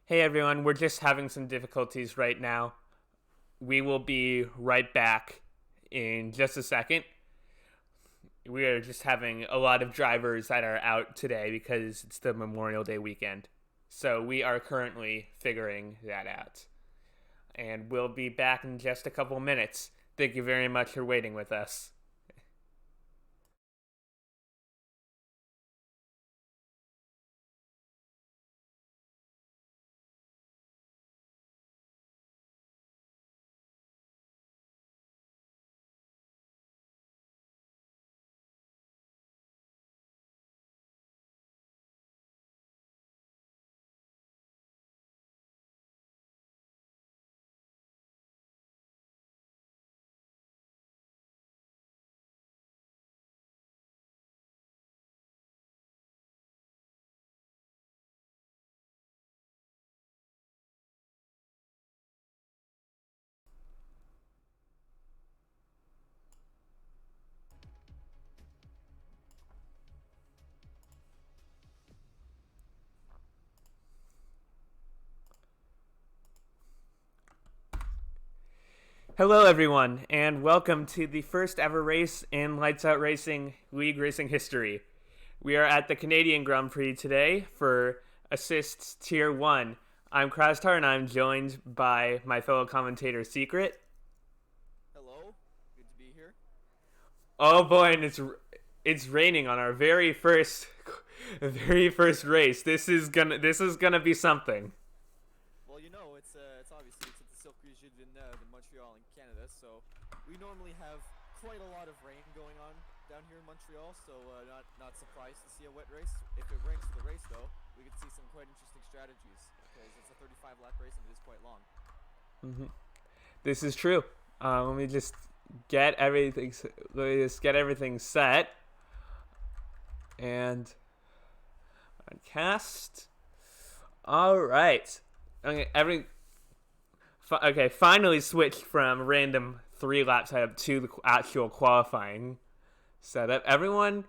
Hey everyone, we're just having some difficulties right now. We will be right back in just a second. We are just having a lot of drivers that are out today because it's the Memorial Day weekend. So we are currently figuring that out. And we'll be back in just a couple minutes. Thank you very much for waiting with us. Hello, everyone, and welcome to the first ever race in Lights Out Racing League Racing history. We are at the Canadian Grand Prix today for Assists Tier 1. I'm Krastar, and I'm joined by my fellow commentator, Secret. Hello, good to be here. Oh boy, and it's raining on our very first race. This is gonna be something. Well, it's obviously it's at the Silk Region in Montreal in Canada, so we normally have quite a lot of rain going on down here in Montreal. So not surprised to see a wet race. If it rains for the race, though, we could see some quite interesting strategies because it's a 35 lap race and it is quite long. This is true. Let me just get everything. Let me just get everything set and cast. All right. Okay. Finally switched from random 3-lap setup to the actual qualifying setup. Everyone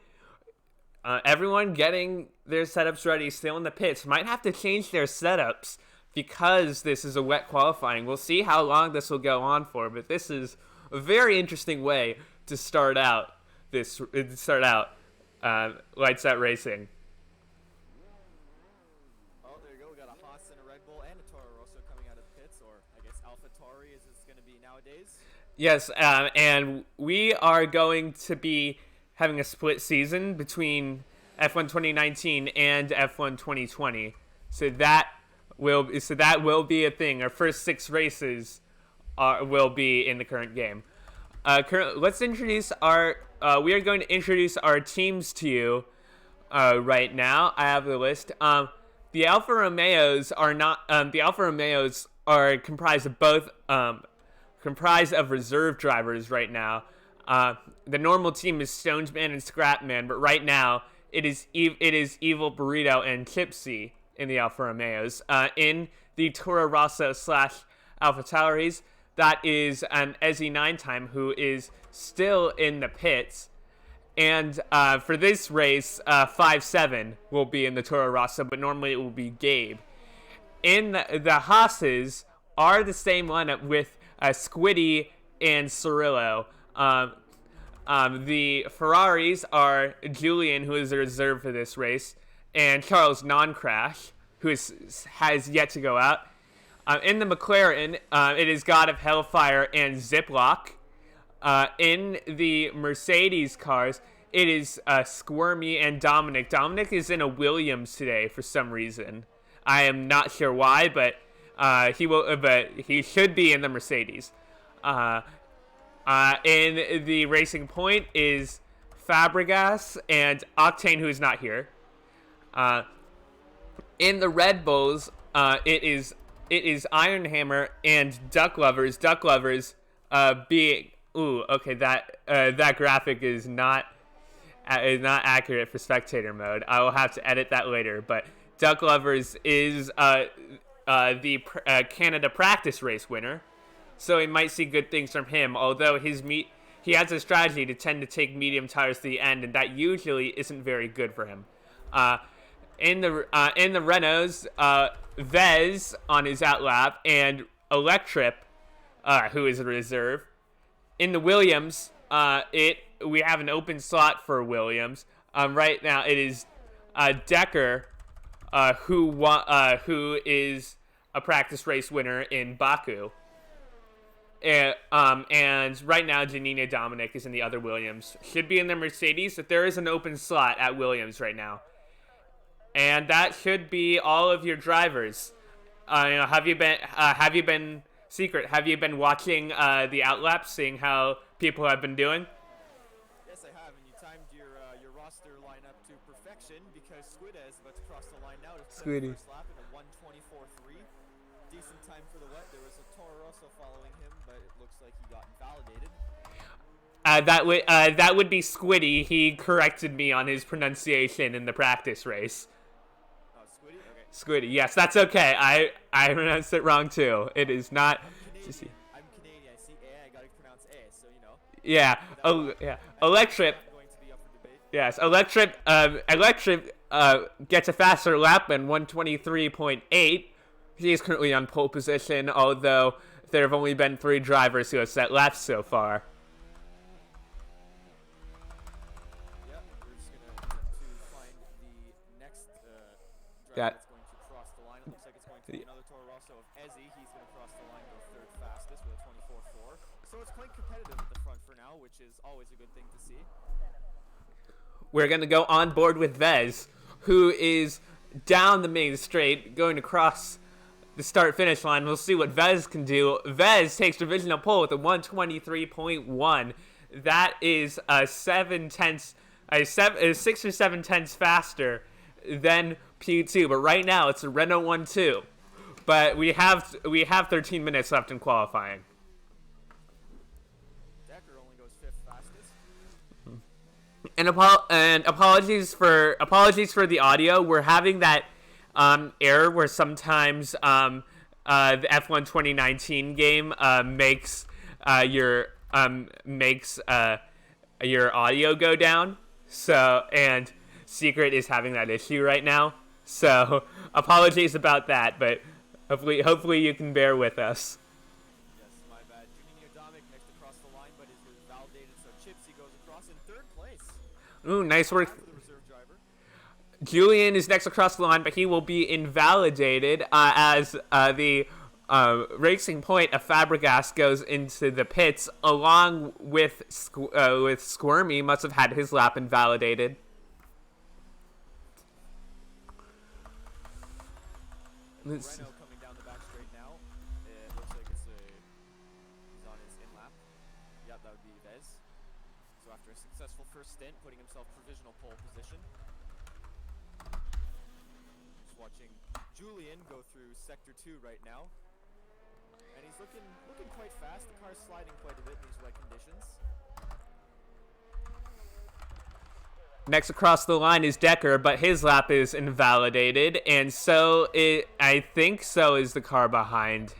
getting their setups ready, still in the pits. Might have to change their setups because this is a wet qualifying. We'll see how long this will go on for, but this is a very interesting way to start out Lights Out Racing. Oh, there you go. We got a Haas and a Red Bull and a Toro Rosso coming out of the pits, or I guess Alpha Tauri as it's going to be nowadays. Yes, and we are going to be having a split season between F1 2019 and F1 2020. So that will be a thing. Our first 6 races will be in the current game. Let's introduce our. We are going to introduce our teams to you right now. I have the list. The Alfa Romeos are not. The Alfa Romeos are comprised of both. Comprised of reserve drivers right now. The normal team is Stonesman and Scrapman, but right now it is Evil Burrito and Tipsy in the Alfa Romeos. In the Toro Rosso / Alpha Tauris, that is an Ezzy 9-time who is still in the pits. And for this race, 5-7 will be in the Toro Rosso, but normally it will be Gabe. In the Haas's are the same lineup with Squiddy and Cirillo. The Ferraris are Julian, who is a reserve for this race, and Charles Non-Crash, who has yet to go out. In the McLaren, it is God of Hellfire and Ziploc. In the Mercedes cars, it is Squirmy and Dominic. Dominic is in a Williams today for some reason. I am not sure why, but he should be in the Mercedes. In the Racing Point is Fabregas and Octane, who is not here. In the Red Bulls, it is Iron Hammer and Duck Lovers. Duck Lovers being that graphic is not accurate for spectator mode. I will have to edit that later. But Duck Lovers is the Canada practice race winner, so we might see good things from him. Although he has a strategy to tend to take medium tires to the end, and that usually isn't very good for him. In the Renaults, Vez on his outlap and Electrip, who is a reserve. In the Williams, we have an open slot for Williams. Right now, it is Decker, who is a practice race winner in Baku. And right now, Janina Dominic is in the other Williams. Should be in the Mercedes, but there is an open slot at Williams right now. And that should be all of your drivers. Have you been Secret? Have you been watching the outlaps, seeing how people have been doing? Yes, I have, and you timed your roster lineup to perfection because Squida is about to cross the line now to the first lap in a 1:24.3. Decent time for the wet. There was a Toro Rosso following him, but it looks like he got invalidated. That would be Squiddy. He corrected me on his pronunciation in the practice race. Oh, Squiddy? Okay. Squiddy, yes, that's okay. I pronounced it wrong too. It is not. I'm Canadian. I see A. I gotta pronounce A, so you know. Yeah. Oh, yeah. Electrip. Going to be up for debate. Yes, Electrip gets a faster lap in 1:23.8. He is currently on pole position, although there have only been 3 drivers who have set laps so far. Yep, we're just gonna attempt to find the next driver Yeah. that's going to cross the line. It looks like it's going to be another Toro Rosso of Ezzy. He's going to cross the line, go third fastest with a 24.4. So it's quite competitive at the front for now, which is always a good thing to see. We're going to go on board with Vez, who is down the main straight, going to cross the start-finish line. We'll see what Vez can do. Vez takes divisional pole with a 1:23.1. That is 6 or 7 tenths faster than P2. But right now, it's a Renault 1-2. But we have 13 minutes left in qualifying. Decker only goes 5th fastest. And apologies for the audio. We're having that error where sometimes the F1 2019 game makes your audio go down. So, and Secret is having that issue right now. So apologies about that, but hopefully you can bear with us. Yes, my bad. Juninho Dominic next across the line, but is validated, so Chipsy goes across in 3rd place. Ooh, nice work. After the reserve driver. Julian is next across the line, but he will be invalidated as the Racing Point of Fabregas goes into the pits, along with Squirmy. Must have had his lap invalidated. Renault coming down the back straight now. It looks like he's on his in lap. Yep, that would be Vez. So after a successful first stint, putting himself provisional pole position. Just watching Julian go through sector 2 right now. And he's looking quite fast. The car's sliding quite a bit in these wet conditions. Next across the line is Decker, but his lap is invalidated, and I think so is the car behind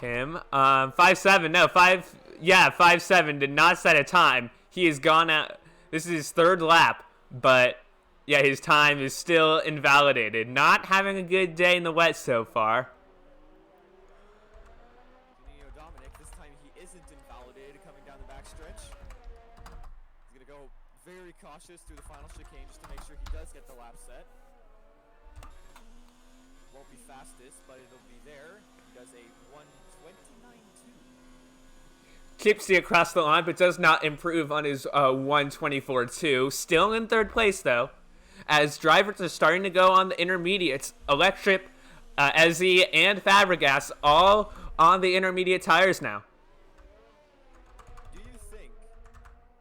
him. 5.7 did not set a time. He has gone out. This is his 3rd lap, but yeah, his time is still invalidated. Not having a good day in the wet so far. Juninho Dominic, this time he isn't invalidated coming down the backstretch. He's going to go very cautious through the final chicane just to make sure he does get the lap set. Won't be fastest, but it'll be there. He does a 1:29.2. Chipsy across the line, but does not improve on his 1:24.2. Still in 3rd place, though, as drivers are starting to go on the intermediates. Electrip, Ezzy, and Fabregas all on the intermediate tires now. Do you think,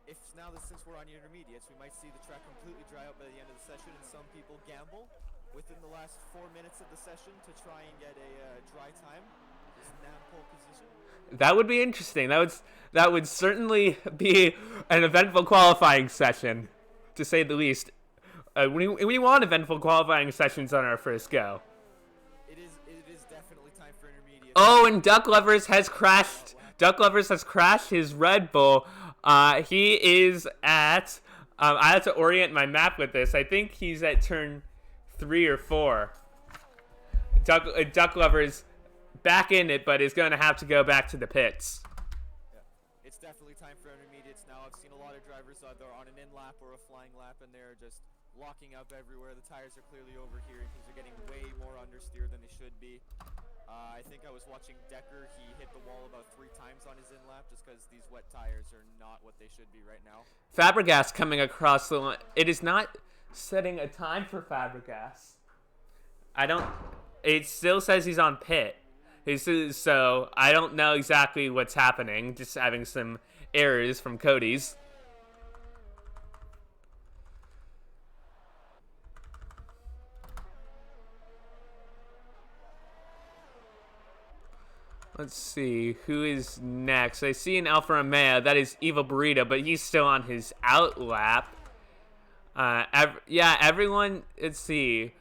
since we're on the intermediates, we might see the track completely dry out by the end of the session, and some people gamble within the last 4 minutes of the session to try and get a dry time? Isn't that pole position? That would be interesting. That would certainly be an eventful qualifying session, to say the least. We want eventful qualifying sessions on our first go. It is definitely time for intermediate. Oh, and Duck Lovers has crashed. Duck Lovers has crashed his Red Bull. He is at. I have to orient my map with this. I think he's at turn 3 or 4. Duck Lover's back in it, but is going to have to go back to the pits. Yeah. It's definitely time for intermediates now. I've seen a lot of drivers they're on an in lap or a flying lap, and they're just locking up everywhere. The tires are clearly overheating because they're getting way more understeer than they should be. I think I was watching Decker. He hit the wall about 3 times on his in lap just because these wet tires are not what they should be right now. Fabregas coming across the line. It is not setting a time for Fabregas. It still says he's on pit. So I don't know exactly what's happening. Just having some errors from Cody's. Let's see, who is next? I see an Alfa Romeo. That is Evil Burrito, but he's still on his out lap. Everyone, let's see.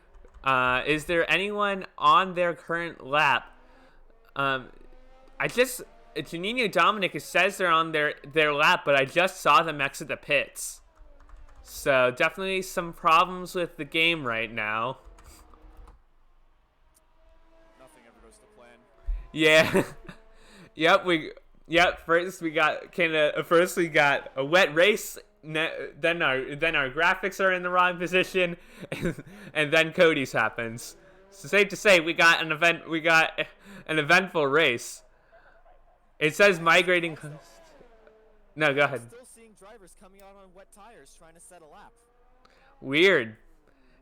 Is there anyone on their current lap? Janino Dominic, it says they're on their lap, but I just saw them exit the pits. So definitely some problems with the game right now. Yeah. First we got Canada. First we got a wet race. Then our graphics are in the wrong position, and then Cody's happens. So safe to say we got an eventful race. It says migrating. No, go ahead. Still seeing drivers coming out on wet tires trying to set a lap. Weird.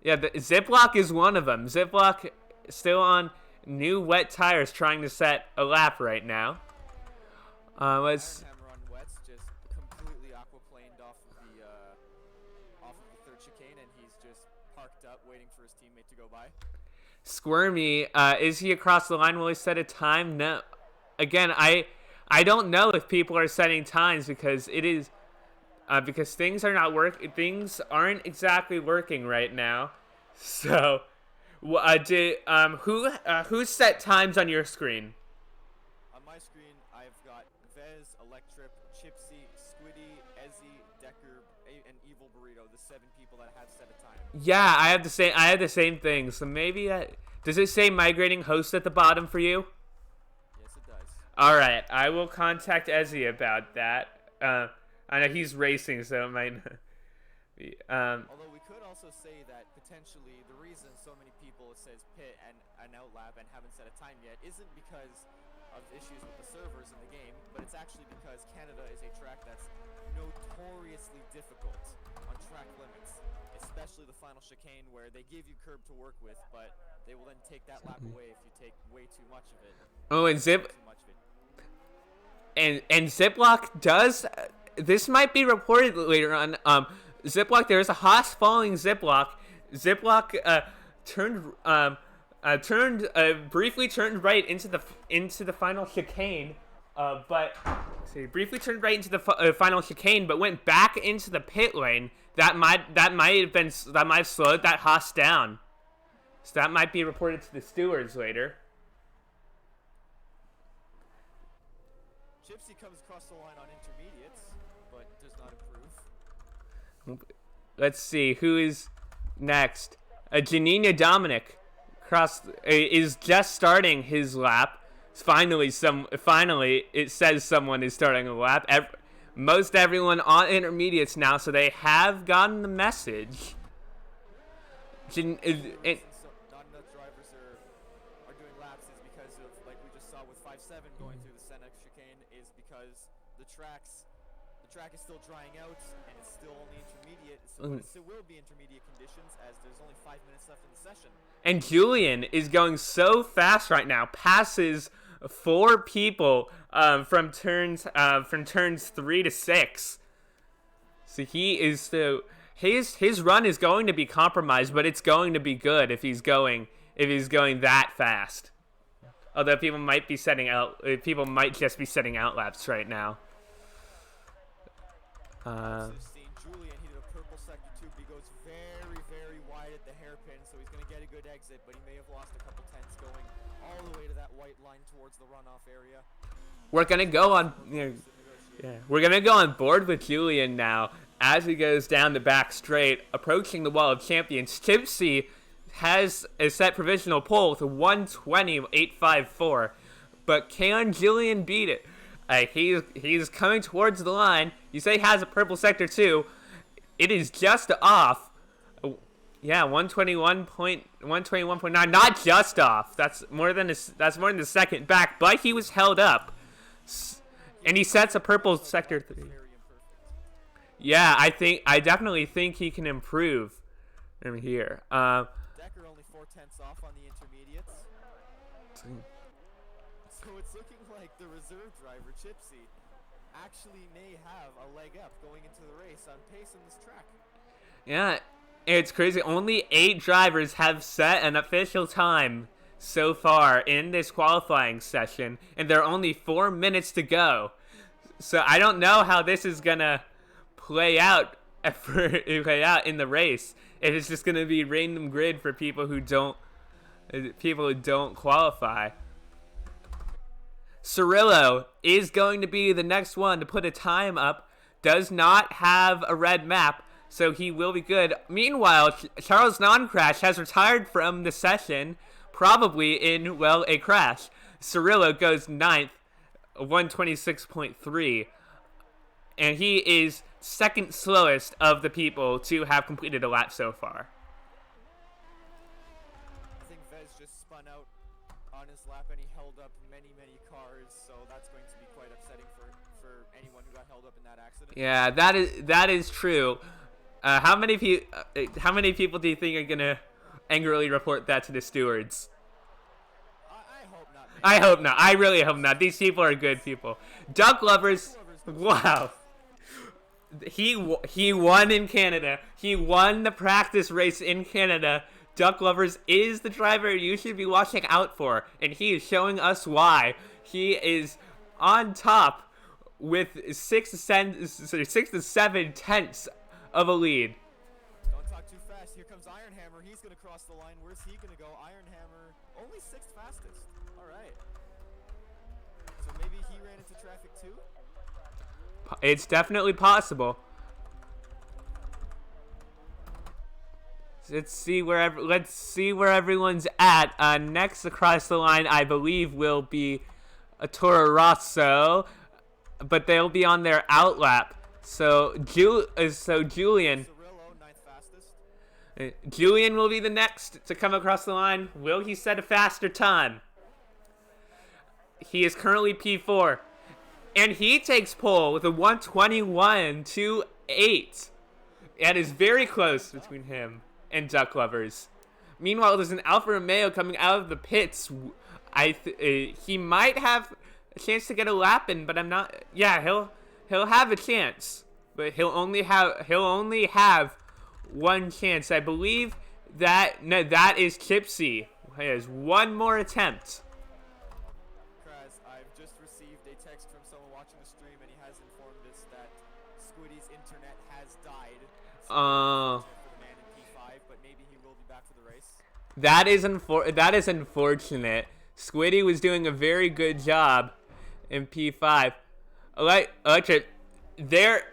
Yeah, the Ziploc is one of them. Ziploc still on new wet tires trying to set a lap right now. Let's. Hammer on wets just completely aquaplaned off of the third chicane, and he's just parked up waiting for his teammate to go by. Squirmy, is he across the line? Will he set a time? No. Again, I don't know if people are setting times because things are not things aren't exactly working right now. So. Who set times on your screen? On my screen, I've got Vez, Electrip, Chipsy, Squiddy, Ezzy, Decker, and Evil Burrito, the 7 people that have set a time. Yeah, I have the same thing. So maybe does it say migrating host at the bottom for you? Yes, it does. All right, I will contact Ezzy about that. I know he's racing, so it might. Although we could also say that potentially the reason so many people says pit and an outlap and haven't set a time yet isn't because of issues with the servers in the game, but it's actually because Canada is a track that's notoriously difficult on track limits, especially the final chicane where they give you curb to work with, but they will then take that lap away if you take way too much of it. Oh, and Ziploc does. This might be reported later on. Ziploc, there is a Haas following Ziploc. Ziploc briefly turned right into the final chicane, final chicane, but went back into the pit lane. That might have slowed that Haas down. So that might be reported to the stewards later. Gypsy comes across the line on intermediates, but does not improve. Let's see who is next. Janina Dominic is just starting his lap. Finally, it says someone is starting a lap. Most everyone on intermediates now, so they have gotten the message. Not enough drivers are doing laps is because of, like we just saw with 5-7 going through the Senna chicane, is because the track is still drying out and it's still only intermediate. It still will be intermediate conditions as there's only 5 minutes left in the session. And Julian is going so fast right now, passes 4 people from turns 3 to 6. So his run is going to be compromised, but it's going to be good if he's going that fast. Although people might just be setting out laps right now. Seen Julian, he did a purple sector 2, but he goes very, very wide at the hairpin, so he's going to get a good exit, but he may have lost a couple tenths going all the way to that white line towards the runoff area. We're gonna go on. We're gonna go on board with Julian now as he goes down the back straight, approaching the wall of champions. Chipsy has a set provisional pole with a 1:20.854, but can Julian beat it? He's coming towards the line. You say he has a purple sector too. It is just off. Yeah, 121.9, not just off. That's more than the second back, but he was held up, and he sets a purple sector 3. Yeah, I definitely think he can improve from here. Decker only 4/10 off on the intermediates. So it's looking like the reserve driver, Chipsy, actually may have a leg up going into the race on pace in this track. Yeah, it's crazy. Only 8 drivers have set an official time so far in this qualifying session, and there are only 4 minutes to go. So I don't know how this is gonna play out in the race. If it's just gonna be random grid for people who don't qualify. Cirillo is going to be the next one to put a time up. Does not have a red map, so he will be good. Meanwhile, Charles Non-Crash has retired from the session, probably in, well, a crash. Cirillo goes 9th, 1:26.3, and he is second slowest of the people to have completed a lap so far. I think Vez just spun out on his lap and he held up many cars, so that's going to be quite upsetting for anyone who got held up in that accident. Yeah, that is true. How many people do you think are gonna angrily report that to the stewards? I hope not. Man. I hope not. I really hope not. These people are good people. Duck lovers. Wow. He won in Canada. He won the practice race in Canada. Duck lovers is the driver you should be watching out for, and he is showing us why. He is on top with 6 to 7 tenths of a lead. Don't talk too fast. Here comes Ironhammer. He's going to cross the line. Where's he going to go? Ironhammer, only 6th fastest. All right. So maybe he ran into traffic too? It's definitely possible. Let's see where everyone's at. Next across the line, I believe, will be a Toro Rosso, but they'll be on their outlap. So Julian. Julian will be the next to come across the line. Will he set a faster time? He is currently P4. And he takes pole with a 1:21.28. That is very close between him and Duck Lovers. Meanwhile, there's an Alfa Romeo coming out of the pits. He might have a chance to get a lap in, but I'm not. Yeah, he'll have a chance, but he'll only have one chance. I believe that is Chipsy. He has one more attempt. I've just received a text from someone watching the stream, and he has informed us that Squiddy's internet has died. So for the man in P5, but maybe he will be back for the race. That is unfortunate. Squiddy was doing a very good job in P5. Electric, they're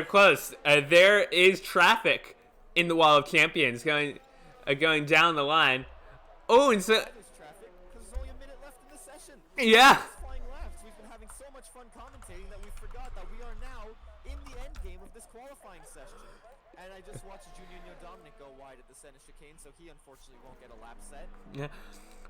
close. There is traffic in the Wall of Champions going down the line. Oh, and so There's traffic because there's only a minute left in the session. yeah. Flying laps. We've been having so much fun commentating that we forgot that we are now in the end game of this qualifying session. And I just watched Junior Dominic go wide at the center chicane, so he unfortunately won't get a lap set. Yeah.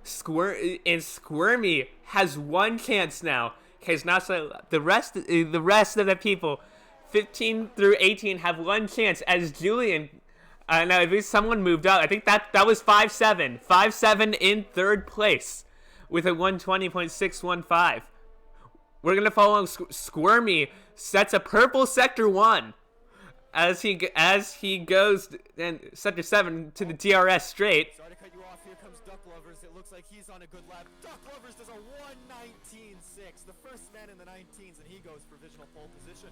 Squirmy has one chance now. Okay, not so the rest of the people, 15 through 18, have one chance. As Julian, now if someone moved up, I think that was 5-7. 5-7 in third place with a 1:20.615. We're gonna follow Squirmy sets a purple sector 1 as he goes and sector 7 to the DRS straight. Sorry to cut you off. Here comes Duck Lovers. It looks like he's on a good lap. Duck Lovers does a 1:19.6. The first man in the 19s, and he goes provisional pole position.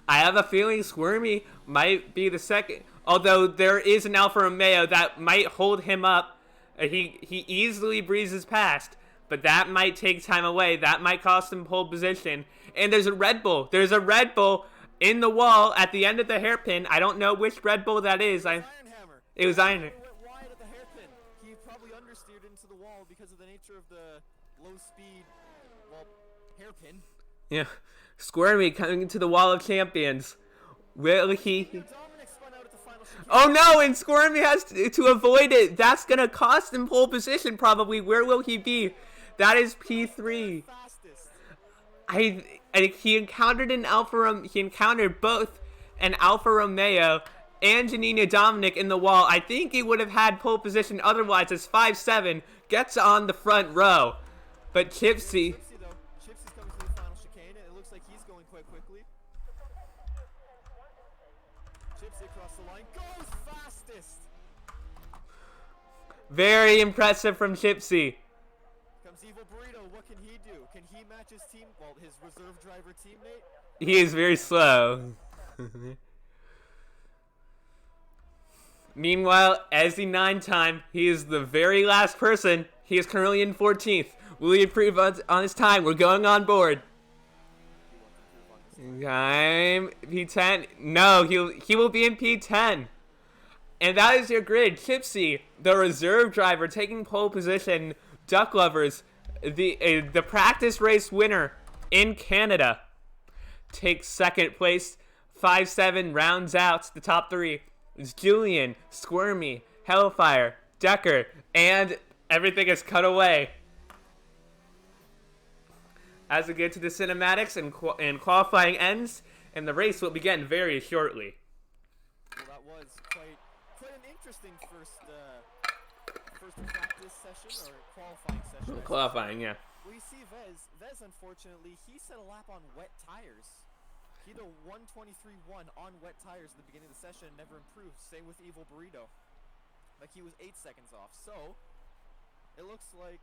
I have a feeling Squirmy might be the second, although there is an Alfa Romeo that might hold him up. He easily breezes past, but that might take time away. That might cost him pole position. And there's a Red Bull. There's a Red Bull in the wall at the end of the hairpin. I don't know which Red Bull that is. Ironhammer. It was Ironhammer. Went wide at the hairpin. wall because of the nature of the low speed, well, hairpin. Yeah. Squirmy coming to the Wall of Champions. Will he? Dominic spun out at the final chicane. Oh no, and Squirmy has to avoid it. That's going to cost him pole position probably. Where will he be? That is P3. Fastest. He encountered he encountered both an Alfa Romeo and Janina Dominic in the wall. I think he would have had pole position otherwise, as 5-7 gets on the front row. But Chipsy, Though. Chipsy's coming to the final chicane, and it looks like he's going quite quickly. Chipsy across the line goes fastest. very impressive from Chipsy. Comes Evil Burrito. What can he do? Can he match his his reserve driver teammate? He is very slow. Meanwhile, as the 9-time, he is the very last person. He is currently in 14th. Will he improve on his time? We're going on board. Time P10. No, he will be in P10. And that is your grid. Chipsy, the reserve driver, taking pole position. Duck Lovers, the practice race winner in Canada, takes second place. 5-7 rounds out the top three. It's Julian, Squirmy, Hellfire, Decker, and everything is cut away. As we get to the cinematics and qualifying ends, and the race will begin very shortly. Well, that was quite an interesting first practice session or qualifying session. Qualifying, yeah. We see Vez, unfortunately, he set a lap on wet tires. He did a 1:23.1 on wet tires at the beginning of the session and never improved. Same with Evil Burrito. Like, he was 8 seconds off. So, it looks like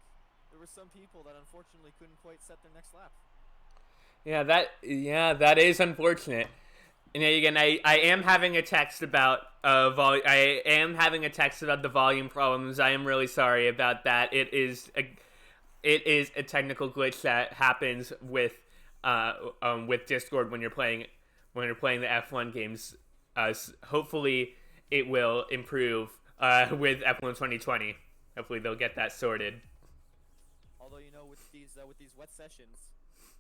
there were some people that unfortunately couldn't quite set their next lap. Yeah, that is unfortunate. And again, I am having a text about I am having a text about the volume problems. I am really sorry about that. It is a technical glitch that happens with Discord when you're playing the F1 games. Hopefully, it will improve with F1 2020. Hopefully, they'll get that sorted. Although, with these wet sessions,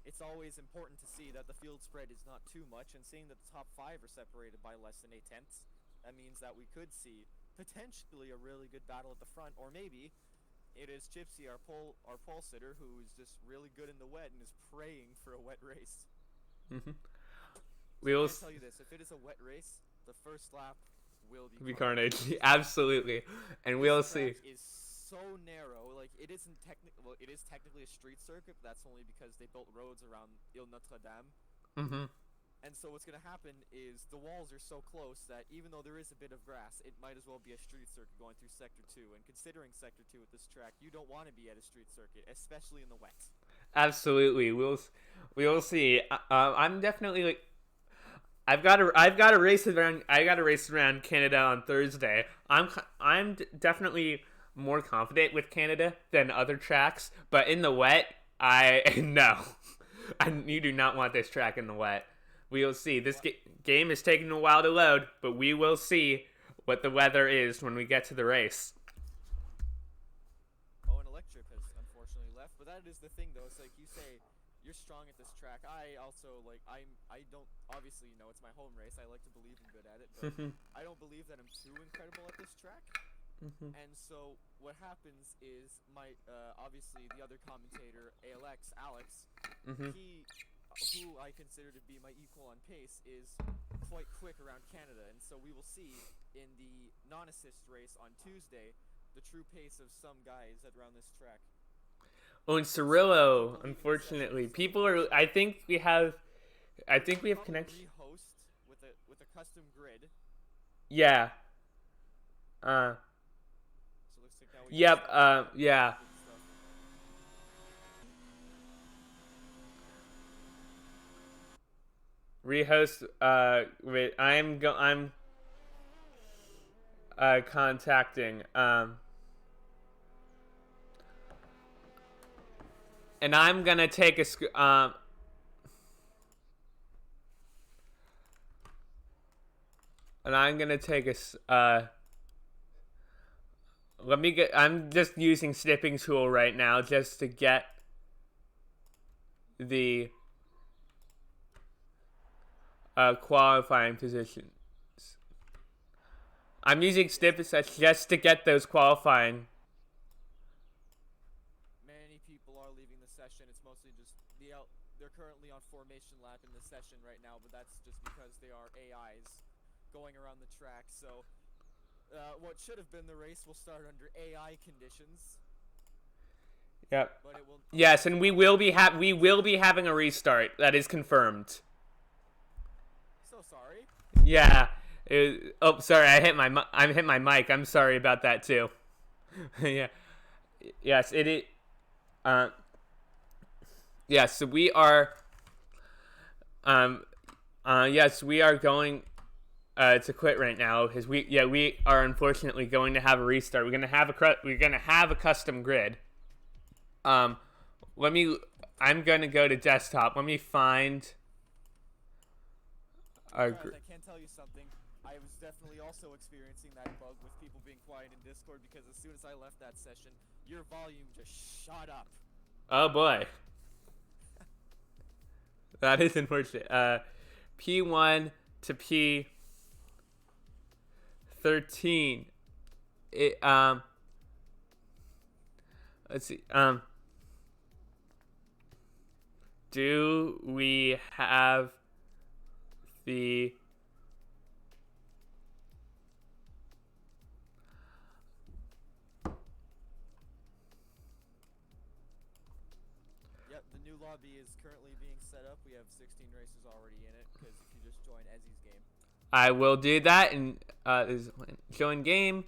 it's always important to see that the field spread is not too much, and seeing that the top 5 are separated by less than 8/10, that means that we could see potentially a really good battle at the front, or maybe it is Chipsy, our pole sitter, who is just really good in the wet and is praying for a wet race. Mm-hmm. I'll tell you this: if it is a wet race, the first lap will be carnage. Absolutely, and we'll see. Is so narrow, like it isn't technically. Well, it is technically a street circuit, but that's only because they built roads around Ile Notre Dame. Mm-hmm. And so what's going to happen is the walls are so close that even though there is a bit of grass, it might as well be a street circuit going through Sector 2. And considering Sector 2 at this track, you don't want to be at a street circuit, especially in the wet. Absolutely, we'll see. I'm definitely I've got to race around. I got to race around Canada on Thursday. I'm definitely more confident with Canada than other tracks, but in the wet, you do not want this track in the wet. We will see. This game is taking a while to load, but we will see what the weather is when we get to the race. Oh, and Electric has unfortunately left, but that is the thing, though. It's like you say, you're strong at this track. I also, I don't, obviously, it's my home race. I like to believe I'm good at it, but I don't believe that I'm too incredible at this track. Mm-hmm. And so what happens is obviously the other commentator, Alex, mm-hmm. Who I consider to be my equal on pace, is quite quick around Canada. And so we will see in the non-assist race on Tuesday the true pace of some guys around this track. Oh, and Cirillo, unfortunately, people are. I think we have connection. Rehost with a custom grid. Yeah. So looks like now we yep. Yeah. Rehost. I'm contacting. And I'm gonna take a Let me get. I'm just using snipping tool right now just to get the qualifying positions. I'm using snippets just to get those qualifying. Many people are leaving the session. It's mostly just they're currently on formation lap in the session right now, but that's just because they are AIs going around the track. So what should have been the race will start under AI conditions. Yep. But it will. Yes, and we will be having a restart. That is confirmed. So sorry. Yeah. Oh, sorry. I hit my mic. I'm sorry about that too. Yeah. Yes. It. Yes. So we are. Yes, we are going to quit right now because we are unfortunately going to have a restart. We're gonna have a custom grid. I'm gonna go to desktop. Let me find our I can tell you something. I was definitely also experiencing that bug with people being quiet in Discord because as soon as I left that session, your volume just shot up. Oh boy. That is unfortunate. P1 to P13. Let's see. Do we have the Yep, the new lobby is currently being set up. We have 16 races already in it because if you just join Ezzy's game. I will do that and join game.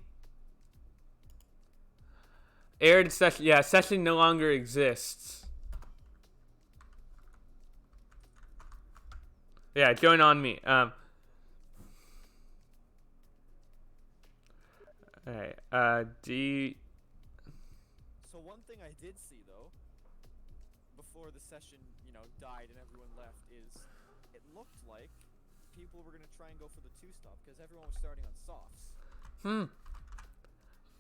Aired session. Yeah, session no longer exists. Yeah, join on me. Alright, So one thing I did see though, before the session, died and everyone left, is it looked like people were gonna try and go for the 2-stop because everyone was starting on softs.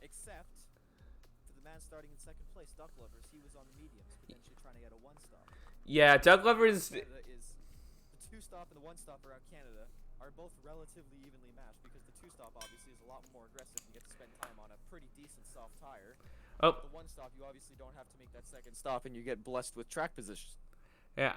Except for the man starting in second place, Duck Lovers. He was on the mediums, potentially trying to get a 1-stop. yeah, Duck Lovers. Canada is the 2-stop and the 1-stop around Canada are both relatively evenly matched because the 2-stop obviously is a lot more aggressive. You get to spend time on a pretty decent soft tire. Oh, The 1-stop, you obviously don't have to make that second stop, and you get blessed with track position. yeah.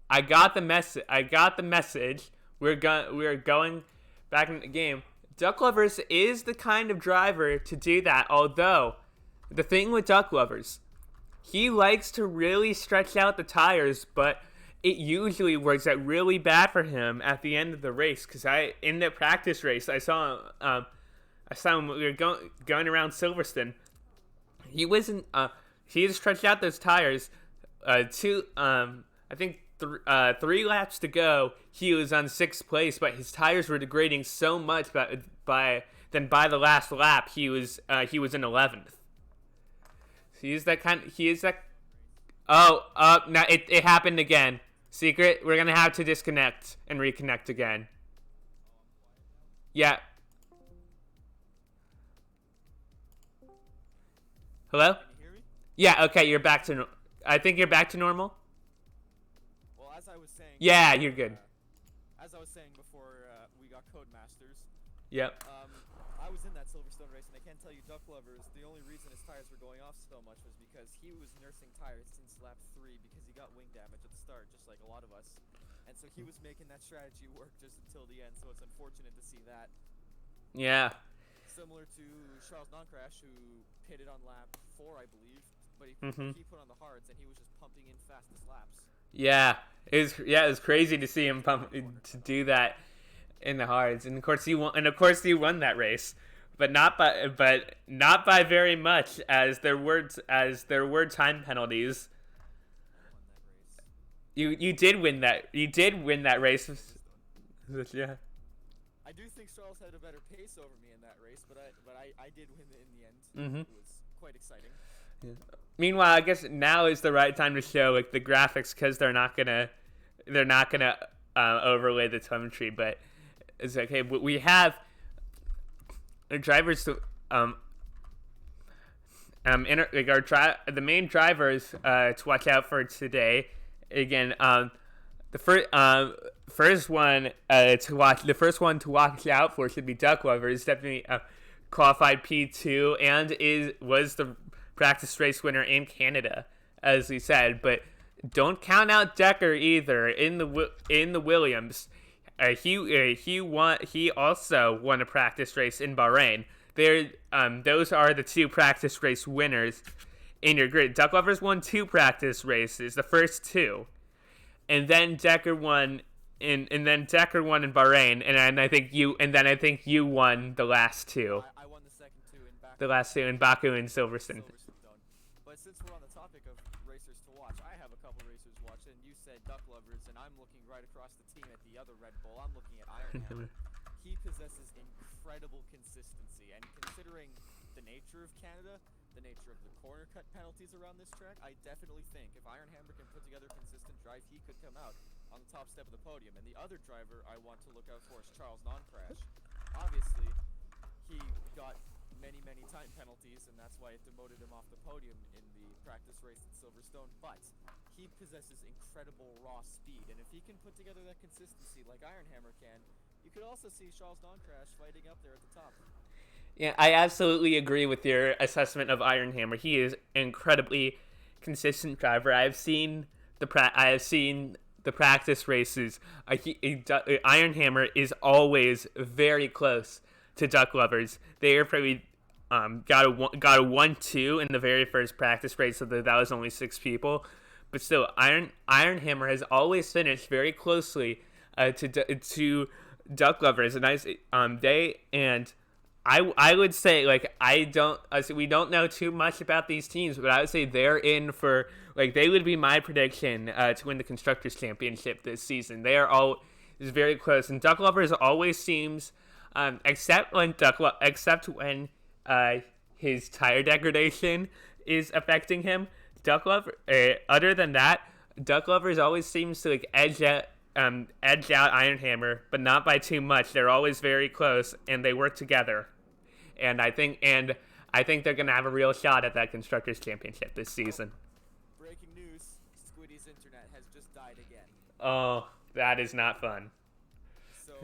I got the message. We're going back in the game. Duck Lovers is the kind of driver to do that. Although, the thing with Duck Lovers, he likes to really stretch out the tires, but it usually works out really bad for him at the end of the race. Because in the practice race, I saw him. We were going around Silverstone. He wasn't. He just stretched out those tires. I think 3 laps to go. He was on 6th place, but his tires were degrading so much by the last lap he was in 11th. So he is that. Oh, now it happened again. Secret, we're gonna have to disconnect and reconnect again. Yeah. Hello? Can you hear me? Yeah, okay, you're back to I think you're back to normal. Well, as I was saying. Yeah, you're good. As I was saying before, we got Codemasters. Yep. I was in that Silverstone race, and I can tell you, Duck Lovers, the only reason his tires were going off so much was because he was nursing tires since lap 3 because he got wing damage at the start, just like a lot of us. And so he was making that strategy work just until the end, so it's unfortunate to see that. Yeah. Similar to Charles Noncrash, who pitted on lap 4, I believe, but he put on the hards, and he was just pumping in fastest laps. Yeah. It was crazy to see him to do that in the hards, and of course he won. And of course he won that race, but not by very much, as there were time penalties. You did win that. You did win that race. Yeah. I do think Charles had a better pace over me in that race, but I did win it in the end. It was quite exciting. Yeah. Meanwhile, I guess now is the right time to show like the graphics because they're not gonna overlay the telemetry, but it's okay. We have drivers the main drivers to watch out for today. Again, the first one to watch out for should be Duck Lovers. Definitely qualified P2 and was the practice race winner in Canada, as we said. But don't count out Decker either in the Williams. He also won a practice race in Bahrain. Those are the two practice race winners in your grid. Duck Lovers won 2 practice races, the first 2, and then Decker won in Bahrain, and I think you won the last 2. I won the second 2 in Baku. The last 2 in Baku and Silverstone. But since we're on the topic of racers to watch, I have a couple racers to watch, and you said Duck Lovers, and I'm looking right across the team at the other Red Bull. I'm looking at Iron Hammer. He possesses incredible consistency, and considering the nature of Canada, the nature of the corner cut penalties around this track, I definitely think if Iron Hammer can put together a consistent drive, he could come out on the top step of the podium. And the other driver I want to look out for is Charles Non-Crash. Obviously, he got many time penalties, and that's why it demoted him off the podium in the practice race at Silverstone. But he possesses incredible raw speed, and if he can put together that consistency like Iron Hammer can, you could also see Charles Non-Crash fighting up there at the top. Yeah, I absolutely agree with your assessment of Iron Hammer. He is an incredibly consistent driver. I have seen the practice races. Iron Hammer is always very close to Duck Lovers. They are probably got a 1-2 in the very first practice race, so that was only 6 people. But still, Iron Hammer has always finished very closely to Duck Lovers, and I would say, like, we don't know too much about these teams, but I would say they're in for, like, they would be my prediction to win the Constructors' Championship this season. They are all very close, and Duck Lovers always seems, except when his tire degradation is affecting him. Other than that, Duck Lovers always seems to, like, edge out Iron Hammer, but not by too much. They're always very close, and they work together. And I think they're gonna have a real shot at that Constructors' Championship this season. Breaking news: Squiddy's internet has just died again. Oh, that is not fun. So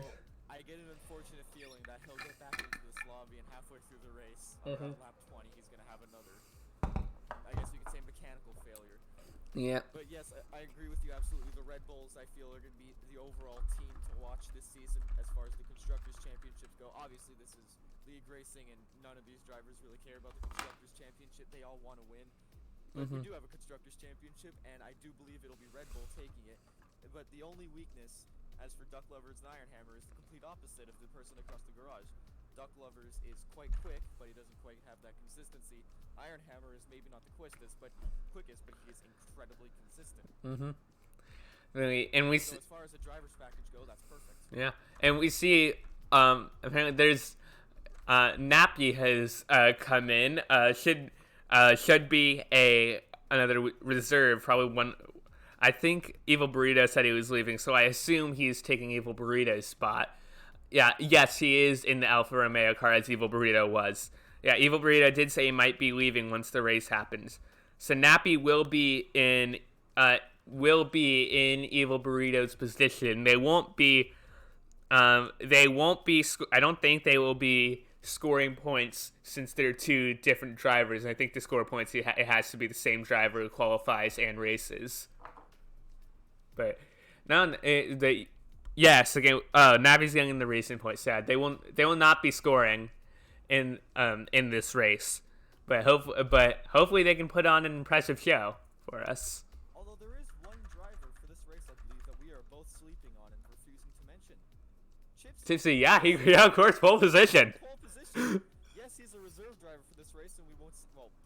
I get an unfortunate feeling that he'll get back into this lobby, and halfway through the race, around lap 20, he's gonna have another, I guess you could say, mechanical failure. Yeah. But yes, I agree with you absolutely. The Red Bulls, I feel, are going to be the overall team to watch this season as far as the Constructors' Championships go. Obviously, this is league racing, and none of these drivers really care about the Constructors' Championship. They all want to win. But we do have a Constructors' Championship, and I do believe it'll be Red Bull taking it. But the only weakness, as for Duck Lovers and Iron Hammer, is the complete opposite of the person across the garage. Duck Lovers is quite quick, but he doesn't quite have that consistency. Iron Hammer is maybe not the quickest, but he is incredibly consistent. Really, and so as far as the driver's package go, that's perfect. Yeah, and we see apparently there's Nappy has come in. Should be another reserve, probably one. I think Evil Burrito said he was leaving, so I assume he's taking Evil Burrito's spot. Yeah, yes, he is in the Alfa Romeo car, as Evil Burrito was. Yeah, Evil Burrito did say he might be leaving once the race happens. So Nappy will be in Evil Burrito's position. They won't be. I don't think they will be scoring points since they're 2 different drivers. And I think to score points, it has to be the same driver who qualifies and races. But now yes, again, Navi's getting the racing points. Sad. They will not be scoring in this race, but hopefully they can put on an impressive show for us. Although there is one driver for this race, I believe, that we are both sleeping on and refusing to mention. Tipsy, yeah, of course, pole position. Yes, he's a reserve driver for this race, and we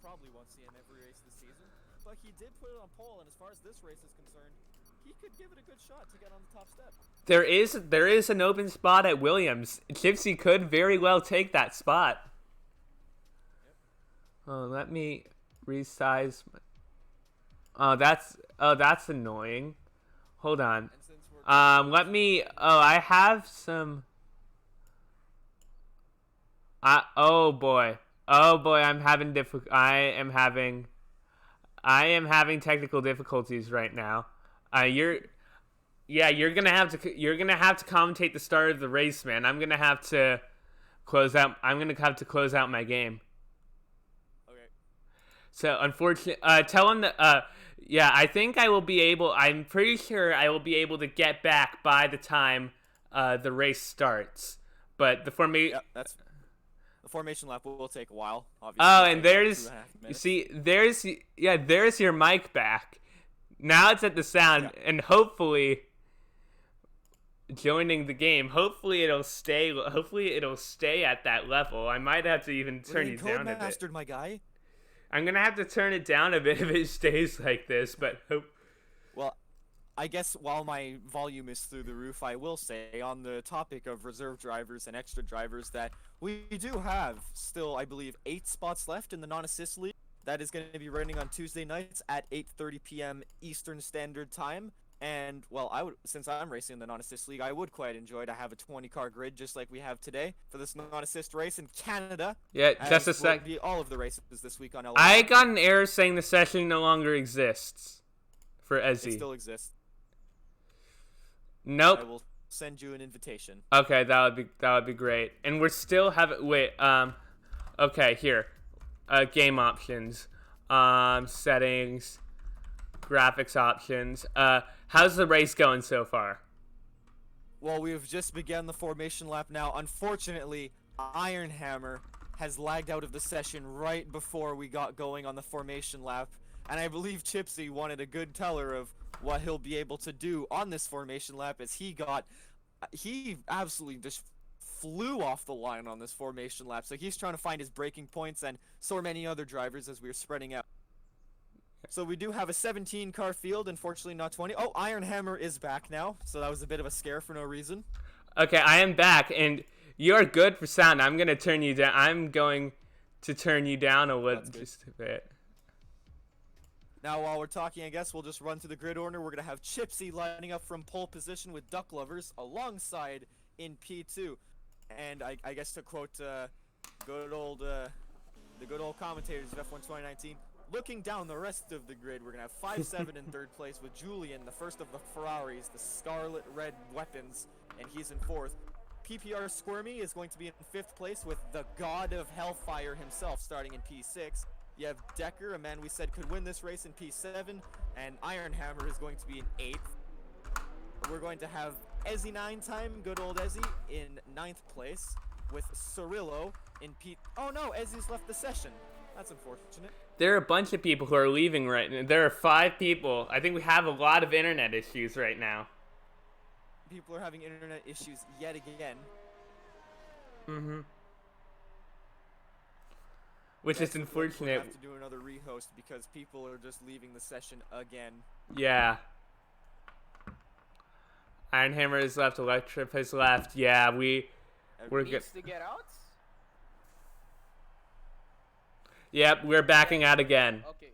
probably won't see him every race this season. But he did put it on pole, and as far as this race is concerned, he could give it a good shot to get on the top step. There is an open spot at Williams. Gypsy could very well take that spot. Yep. Oh, let me resize. That's annoying. Hold on. Let me. Oh, I have some. Oh boy. Oh boy, I am having technical difficulties right now. You're you're gonna have to commentate the start of the race, man. I'm gonna have to close out my game. Okay. So unfortunately, tell him that. Yeah, I think I will be able. I'm pretty sure I will be able to get back by the time the race starts. But Yep, that's the formation lap will take a while. Oh, Obviously, and take about there's 2.5 you minutes. see, there's your mic back. Now it's at the sound, Yeah. and hopefully joining the game. Hopefully it'll stay. Hopefully it'll stay at that level. I might have to even We're turn getting it down a bit. code-mastered, my guy. I'm gonna have to turn it down a bit if it stays like this. But Well, I guess while my volume is through the roof, I will say on the topic of reserve drivers and extra drivers that we do have still, I believe, 8 spots left in the non-assist league. That is going to be running on Tuesday nights at 8:30 p.m. Eastern Standard Time. And well, since I'm racing in the non-assist league, I would quite enjoy to have a 20-car grid just like we have today for this non-assist race in Canada. yeah, just a As will sec. be all of the races this week on LOR. I got an error saying the session no longer exists for It Ezzy. still exists. Nope. I will send you an invitation. Okay, that would be great. And we're still having okay, here. Game options. Settings. Graphics options. How's the race going so far? Well, we've just begun the formation lap now. Unfortunately, Iron Hammer has lagged out of the session right before we got going on the formation lap. And I believe Chipsy wanted a good teller of what he'll be able to do on this formation lap as he absolutely just flew off the line on this formation lap. So he's trying to find his braking points, and so are many other drivers as we're spreading out. So we do have a 17-car field, unfortunately not 20. Oh, Iron Hammer is back now, so that was a bit of a scare for no reason. Okay, I am back, and you're good for sound. I'm going to turn you down. I'm going to turn you down a little, just a bit. Now, while we're talking, I guess we'll just run through the grid order. We're going to have Chipsy lining up from pole position with Duck Lovers alongside in P2. And I guess to quote the good old commentators of F1 2019, looking down the rest of the grid, we're going to have 5-7 in third place with Julian, the first of the Ferraris, the scarlet red weapons, and he's in fourth. PPR Squirmy is going to be in fifth place with the god of hellfire himself starting in P6. You have Decker, a man we said could win this race, in P7, and Iron Hammer is going to be in 8th. We're going to have Ezzy 9-time, good old Ezzy, in 9th place, with Cirillo in P... Oh no, Ezzy's left the session. That's unfortunate. There are a bunch of people who are leaving right now. There are 5 people. I think we have a lot of internet issues right now. People are having internet issues yet again. Mm-hmm. Which is unfortunate. We'll have to do another rehost because people are just leaving the session again. Yeah. Iron Hammer is left. Electrip has left. Yeah, we're good. Needs to get out? Yep, we're backing out again. Okay.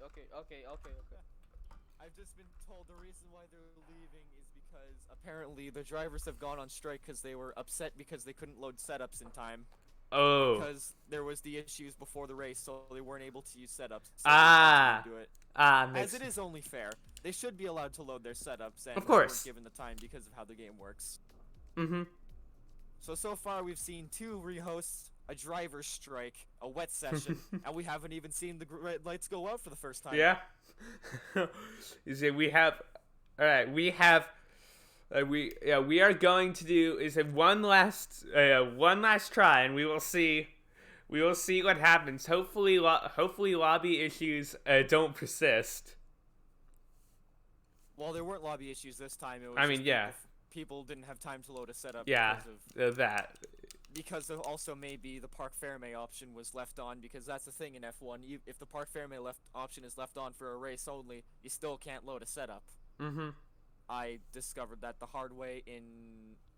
I've just been told the reason why they're leaving is because apparently the drivers have gone on strike because they were upset because they couldn't load setups in time. Oh. Because there was the issues before the race, so they weren't able to use setups. So Ah. they do it. Makes As it is only fair. They should be allowed to load their setups, and Of course. they weren't given the time because of how the game works. Mm-hmm. So far we've seen 2 rehosts, a driver's strike, a wet session, and we haven't even seen the red lights go out for the first time. Yeah. You see, we have. All right, we have. We are going to do one last try, and we will see. We will see what happens. Hopefully lobby issues don't persist. Well, there weren't lobby issues this time. It was I mean, just yeah. people didn't have time to load a setup. Yeah, Because of also maybe the Parc Ferme option was left on, because that's the thing in F1. If the Parc Ferme option is left on for a race only, you still can't load a setup. Mm-hmm. I discovered that the hard way in,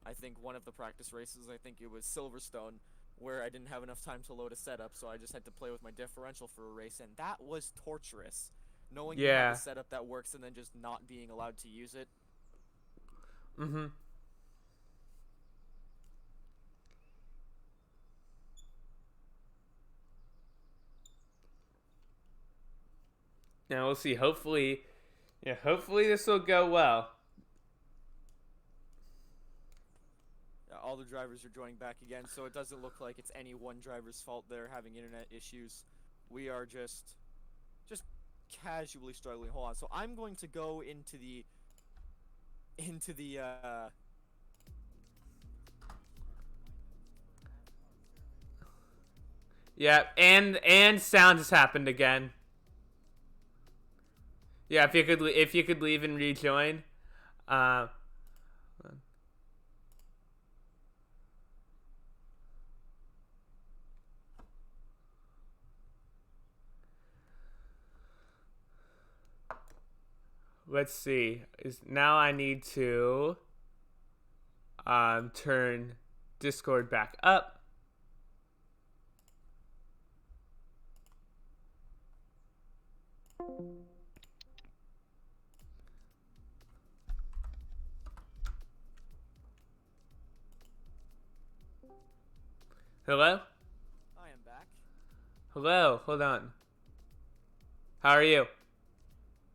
I think, one of the practice races. I think it was Silverstone, where I didn't have enough time to load a setup, so I just had to play with my differential for a race, and that was torturous. Knowing you have a setup that works and then just not being allowed to use it. Mm-hmm. Now we'll see. Hopefully, yeah, hopefully this will go well. All the drivers are joining back again, so it doesn't look like it's any one driver's fault they're having internet issues. We are just casually struggling. Hold on. So I'm going to go into the Yeah, and sound has happened again. Yeah, if you could leave and rejoin. Uh, let's see. Is now I need to turn Discord back up. Hello? I am back. Hello, hold on. How are you?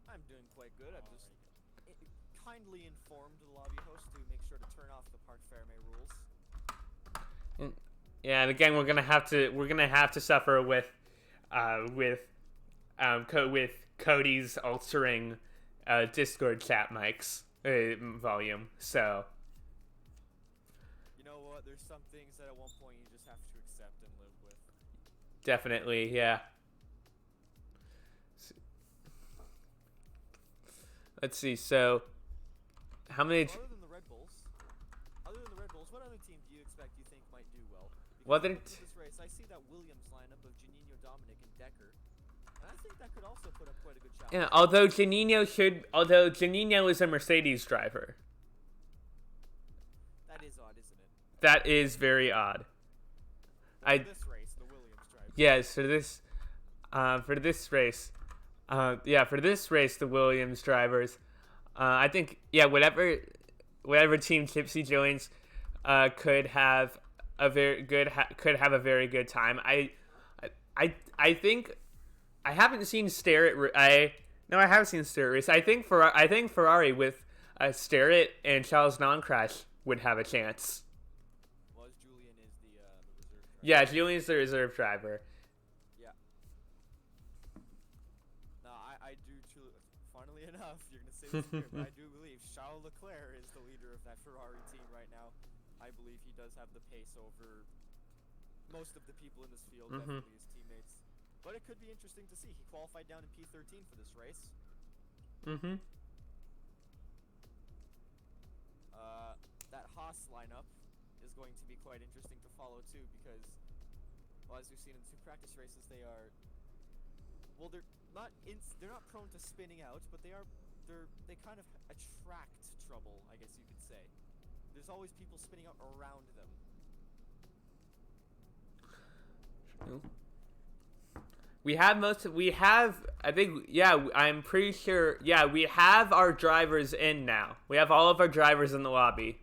I'm doing quite good. I've just kindly informed the lobby host to make sure to turn off the Park Ferme rules. Yeah, and again we're gonna have to suffer with with Cody's altering Discord chat mics volume. So You know what? There's some things that at one point you just have to accept and live with. definitely, yeah. Let's see. So how many? So other than the Red Bulls, what other team do you think might do well? What Because other in this race, I see that Williams lineup of Janino, Dominic, and Decker, and I think that could also put up quite a good challenge. Yeah, although Janino is a Mercedes driver. That is odd, isn't it? That is very odd. This race, the Williams driver. Yes, for this race, for this race, the Williams drivers, I think, yeah, whatever team Tipsy joins, could have a very good time. I think I haven't seen Starrett. I have seen Starrett race. I think Ferrari with Starrett and Charles Noncrash would have a chance. Was Julian is the reserve driver? Yeah, Julian's the reserve driver. Yeah. No, I do. Funnily enough, you're gonna say this weird, but I do believe Charles Leclerc is the leader of that Ferrari team right now. I believe he does have the pace over most of the people in this field, definitely his teammates. But it could be interesting to see. He qualified down in P13 for this race. That Haas lineup is going to be quite interesting to follow too, because, well, as we've seen in 2 practice races, they're not prone to spinning out, but they kind of attract trouble, I guess you could say. There's always people spinning out around them. I'm pretty sure, yeah, we have our drivers in now. We have all of our drivers in the lobby.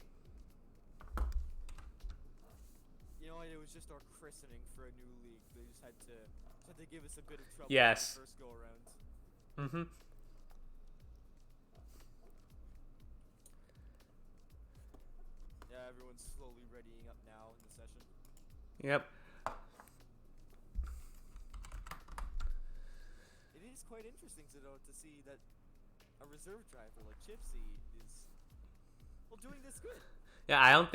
You know, it was just our christening for a new league. They just had to give us a bit of trouble Yes. on the first go around. Yeah, everyone's slowly readying up now in the session. Yep. It is quite interesting to see that a reserve driver like Chipsy is doing this good. Yeah, I don't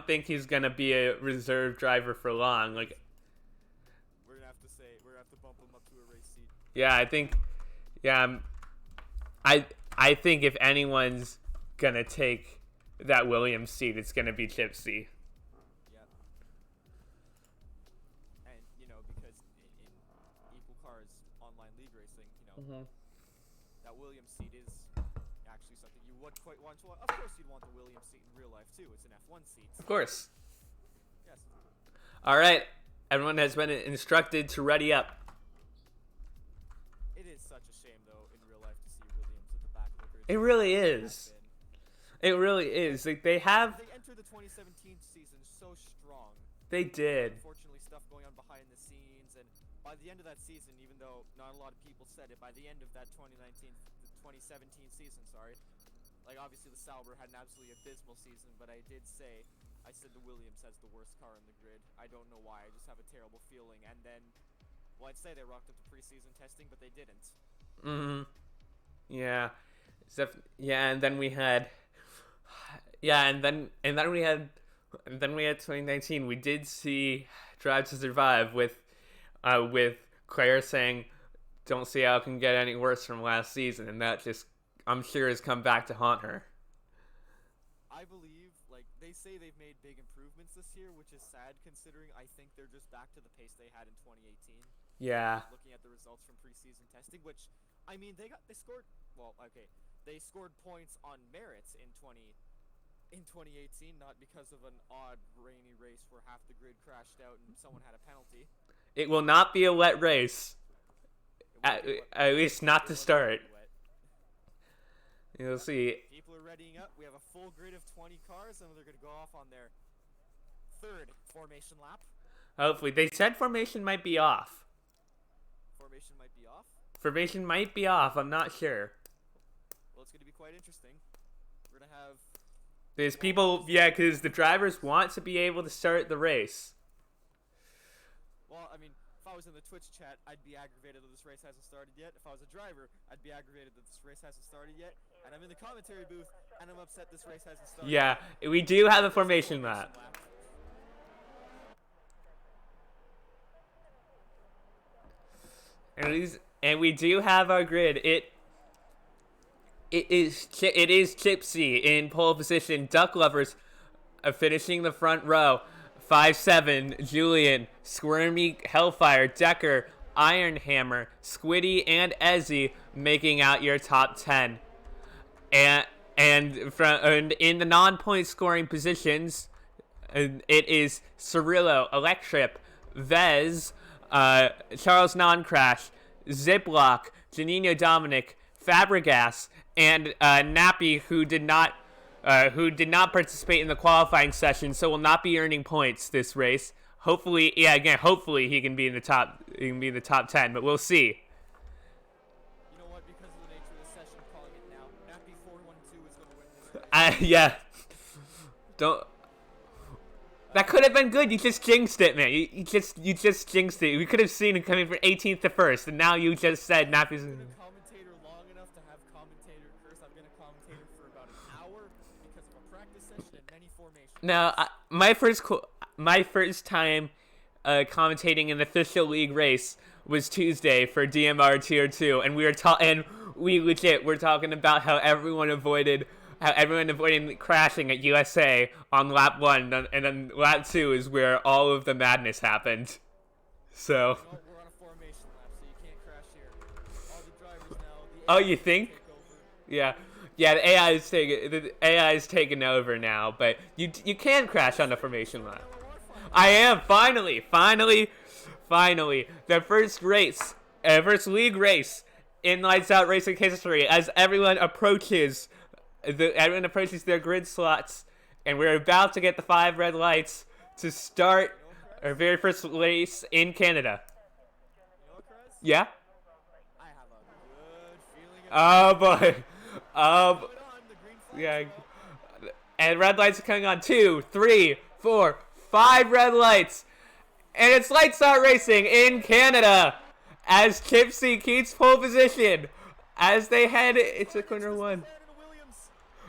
think he's gonna be a reserve driver for long. Like, we're gonna have to bump him up to a race seat. yeah, I think, yeah, I think if anyone's gonna take that Williams seat, it's gonna be Chipsy. Yeah. And because in Equal Cars online league racing, that Williams seat is actually something you would quite want to. Of course, you'd want the Williams seat in real life too. It's an F1 seat. Of course. Yes. All right, everyone has been instructed to ready up. It is such a shame, though, in real life to see Williams at the back of the grid. It really is. It really is. Like, they entered the 2017 season so strong. They did. Unfortunately, stuff going on behind the scenes, and by the end of that season, even though not a lot of people said it, by the end of that 2017 season, sorry, like obviously the Sauber had an absolutely abysmal season, but I said the Williams has the worst car in the grid. I don't know why. I just have a terrible feeling. And then, well, I'd say they rocked up to preseason testing, but they didn't. Yeah. Yeah, and then we had. Yeah, and then we had 2019. We did see Drive to Survive with Claire saying, "Don't see how it can get any worse from last season," and that just, I'm sure, has come back to haunt her. I believe, like, they say they've made big improvements this year, which is sad considering I think they're just back to the pace they had in 2018. Yeah. Looking at the results from preseason testing, which, I mean, they scored, well, okay, they scored points on merits in 2018, not because of an odd rainy race where half the grid crashed out and someone had a penalty. It will not be a wet race. At least not to start. You'll see. People are readying up. We have a full grid of 20 cars, and they're going to go off on their third formation lap. Hopefully. They said formation might be off. Formation might be off? Formation might be off. I'm not sure. Well, it's going to be quite interesting. We're going to have... There's people... Yeah, because the drivers want to be able to start the race. Well, I mean, if I was in the Twitch chat, I'd be aggravated that this race hasn't started yet. If I was a driver, I'd be aggravated that this race hasn't started yet. And I'm in the commentary booth, and I'm upset this race hasn't started Yeah, yet. we do have a formation lap. And we do have our grid. It is Gypsy in pole position. Duck Lovers finishing the front row. 5-7, Julian, Squirmy, Hellfire, Decker, Ironhammer, Squiddy, and Ezzy making out your top 10. And in the non-point scoring positions, it is Cirillo, Electrip, Vez, Charles Non-Crash, Ziploc, Janino Dominic, Fabregas, and Nappy, who did not participate in the qualifying session, so will not be earning points this race. Hopefully, hopefully he can be in the top. He can be in the top 10, but we'll see. You know what? Because of the nature of the session, I'm calling it now. Nappy 412 is going to win this race. Yeah. Don't. That could have been good. You just jinxed it, man. You just jinxed it. We could have seen him coming from 18th to 1st, and now you just said Nappy's. I'm going to commentator long enough to have commentator curse. I'm going to commentator for about an hour because of a practice session and many formations. Now, my first time commentating an official league race was Tuesday for DMR Tier 2, and we're talking about how everyone avoided crashing at USA on lap 1, and then lap 2 is where all of the madness happened. So. You know, we're on a formation lap, so you can't crash here. All the drivers now. Oh, you think? Yeah. Yeah, the AI is taking over now, but you can crash on the formation lap. I am finally the first league race in Lights Out Racing history as everyone approaches their grid slots, and we're about to get the 5 red lights to start our very first race in Canada. You know what, Chris? Yeah? I have a good feeling. Oh boy. Yeah. And red lights are coming on. 2, 3, 4, 5 red lights. And it's Lights Out Racing in Canada as Gypsy keeps pole position as they head into corner 1.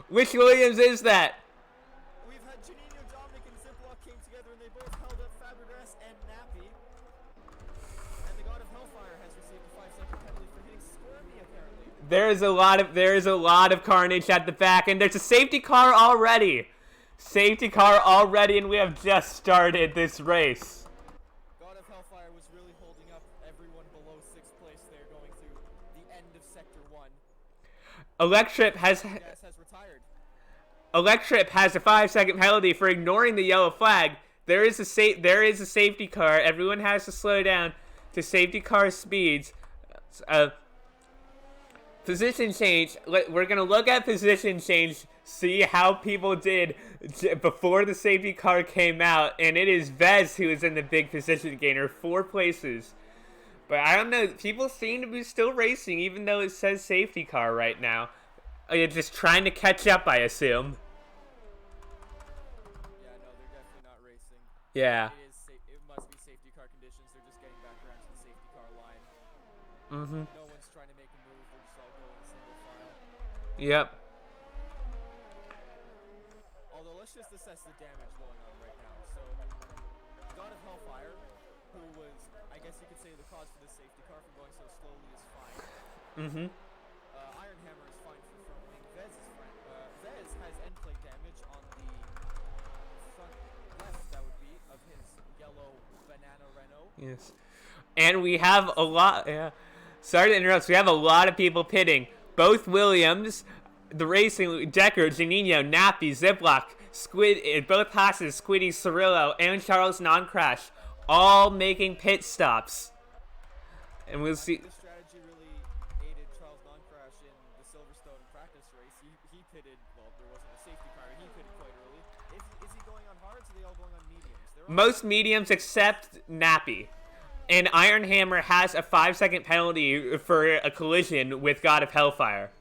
Which Williams is that? We've had Janino, Dominic, and Ziploc came together, and they both held up Fabregas and Nappy. And the God of Hellfire has received a 5-second penalty for hitting Squirmy, apparently. There is a lot of carnage at the back, and there's a safety car already. And we have just started this race. God of Hellfire was really holding up everyone below 6th place there going through the end of Sector 1. Electrip has a 5-second penalty for ignoring the yellow flag. There is a safety car. Everyone has to slow down to safety car speeds. Position change. We're gonna look at position change, see how people did before the safety car came out, and it is Vez who is in the big position gainer, 4 places. But I don't know. People seem to be still racing, even though it says safety car right now. You're just trying to catch up, I assume. Yeah, no, they're definitely not racing. Yeah. It must be safety car conditions. They're just getting back around to the safety car line. Mm-hmm. No one's trying to make a move. They're just all going single file. Yep. Although, let's just assess the damage going on right now. So, God of Hellfire, who was, I guess you could say, the cause for the safety car from going so slowly, is fine. Mm-hmm. Iron Hammer is fine for front wing. Vez is fine. Vez has end plate damage on the front left, that would be, of his yellow banana Renault. Yes. And we have a lot. Yeah. Sorry to interrupt. We have a lot of people pitting. Both Williams, the racing Decker, Janino, Nappy, Ziploc, Squid, both Haas's, Squiddy, Cirillo, and Charles Non-Crash, all making pit stops. And we'll see. This strategy really aided Charles Non-Crash in the Silverstone practice race. He pitted, well, there wasn't a safety car, and he pitted quite early. Is he going on hards, or are they all going on mediums? Most mediums except Nappy. And Iron Hammer has a 5-second penalty for a collision with God of Hellfire.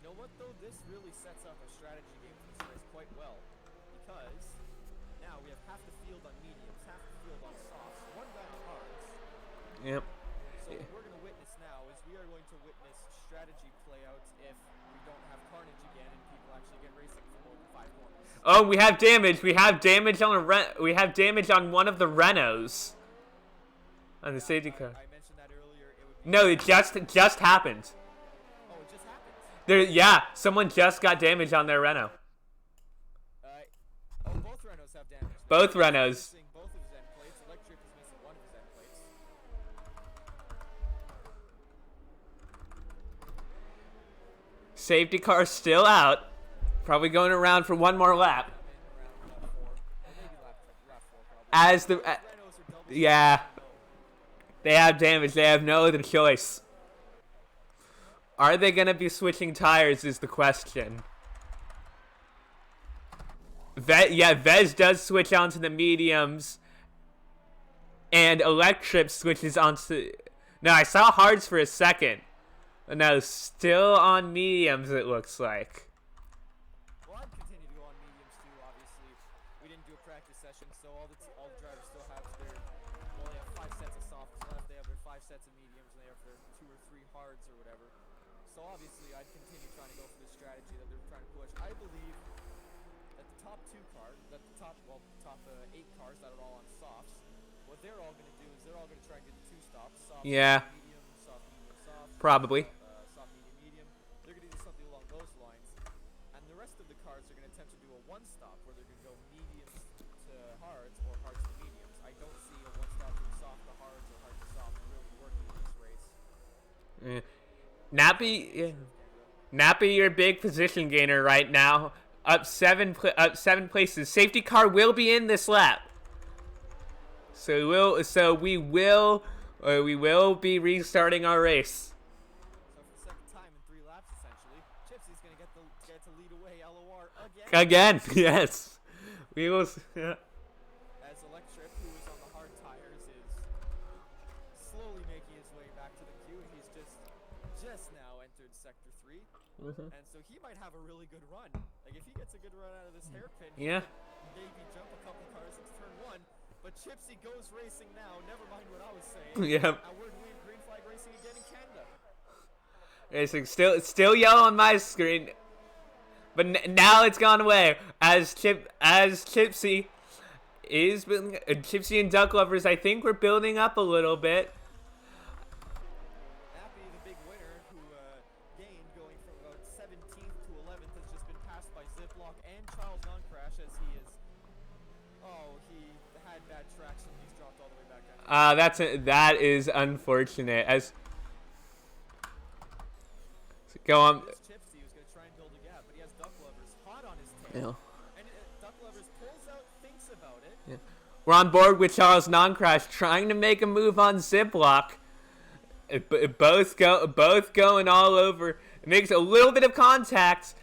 You know what, though? This really sets up a strategy game for this race quite well. Because now we have half the field on mediums, half the field on softs, one guy on hards. Yep. So what we're going to witness now is we are going to witness strategy playouts if we don't have carnage again and people actually get racing for more than 5 corners. Oh, we have damage. We have damage on we have damage on one of the Renaults. On the safety car. I mentioned that earlier. It would be No, it just happened. Oh, it just happened. Yeah, someone just got damage on their Renault. Both Renaults have damage. Both Renaults. Missing both of his end plates. Electric is missing one of his end plates. Safety car still out. Probably going around for one more lap. Around lap 4. Or maybe lap 4 probably. As the Renaults are double yeah, they have damage. They have no other choice. Are they gonna be switching tires? Is the question. Vez does switch onto the mediums, and Electric switches onto. No, I saw hards for a second. No, still on mediums. It looks like. Well, I'd continue to go on mediums too. Obviously, we didn't do a practice session, so all the drivers still have their. Well, they have 5 sets of softs left. They have their 5 sets of mediums, and they have their 2 or 3 hards or whatever. So obviously, I'd continue trying to go for the strategy that they're trying to push. I believe that the top 2 cars, that the top 8 cars that are all on softs, what they're all going to do is they're all going to try and get the 2 stops. Soft, Yeah. medium, soft, medium, soft. Probably. Soft, medium, medium. They're going to do something along those lines. And the rest of the cars are going to attempt to do a 1-stop where they're going to go mediums to hards or hards to mediums. I don't see a 1-stop from soft to hards or hard to soft really working in this race. Nappy, your big position gainer right now. Up 7 places. Safety car will be in this lap. So we will be restarting our race. So for the second time in 3 laps, essentially, Gypsy's going to get to lead away LOR again. Again, yes. We will. As Electric, who is on the hard tires, is slowly making his way back to the queue. He's just now entered Sector 3. And so he might have a really good run. Like, if he gets a good run out of this hairpin, Yeah. maybe jump a couple cars into turn 1. But Gypsy goes racing now. Never mind what I was saying. Yep. And we're doing green flag racing again in Canada. Racing still yellow on my screen, but now it's gone away as Gypsy is building. Gypsy and Duck Lovers, I think, we're building up a little bit. Nappy, the big winner, who gained going from about 17th to 11th, has just been passed by Ziploc and Charles Non-Crash as he is. Oh, he had bad traction. He's dropped all the way back down. That is unfortunate. As go on. This Gypsy was going to try and build a gap, but he has Duck Lovers hot on his tail. Yeah. And Duck Lovers pulls out, thinks about it. Yeah. We're on board with Charles Non-Crash trying to make a move on Ziploc. Both going all over. It makes a little bit of contact,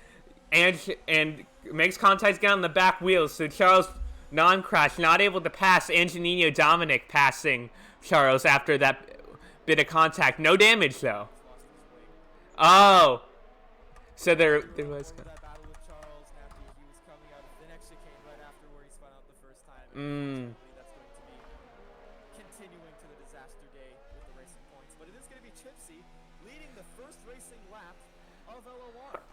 and makes contact down the back wheels. So Charles Non-Crash not able to pass. Angelino Dominic passing Charles after that bit of contact. No damage though. He's lost his wing. Oh, so there Over was. that battle with Charles Nappy, he was coming out of the next chicane right after where he spun out the first time. And unfortunately, that's going to be continuing to the disaster day with the racing points. But it is going to be Chipsy leading the first racing lap of LOR.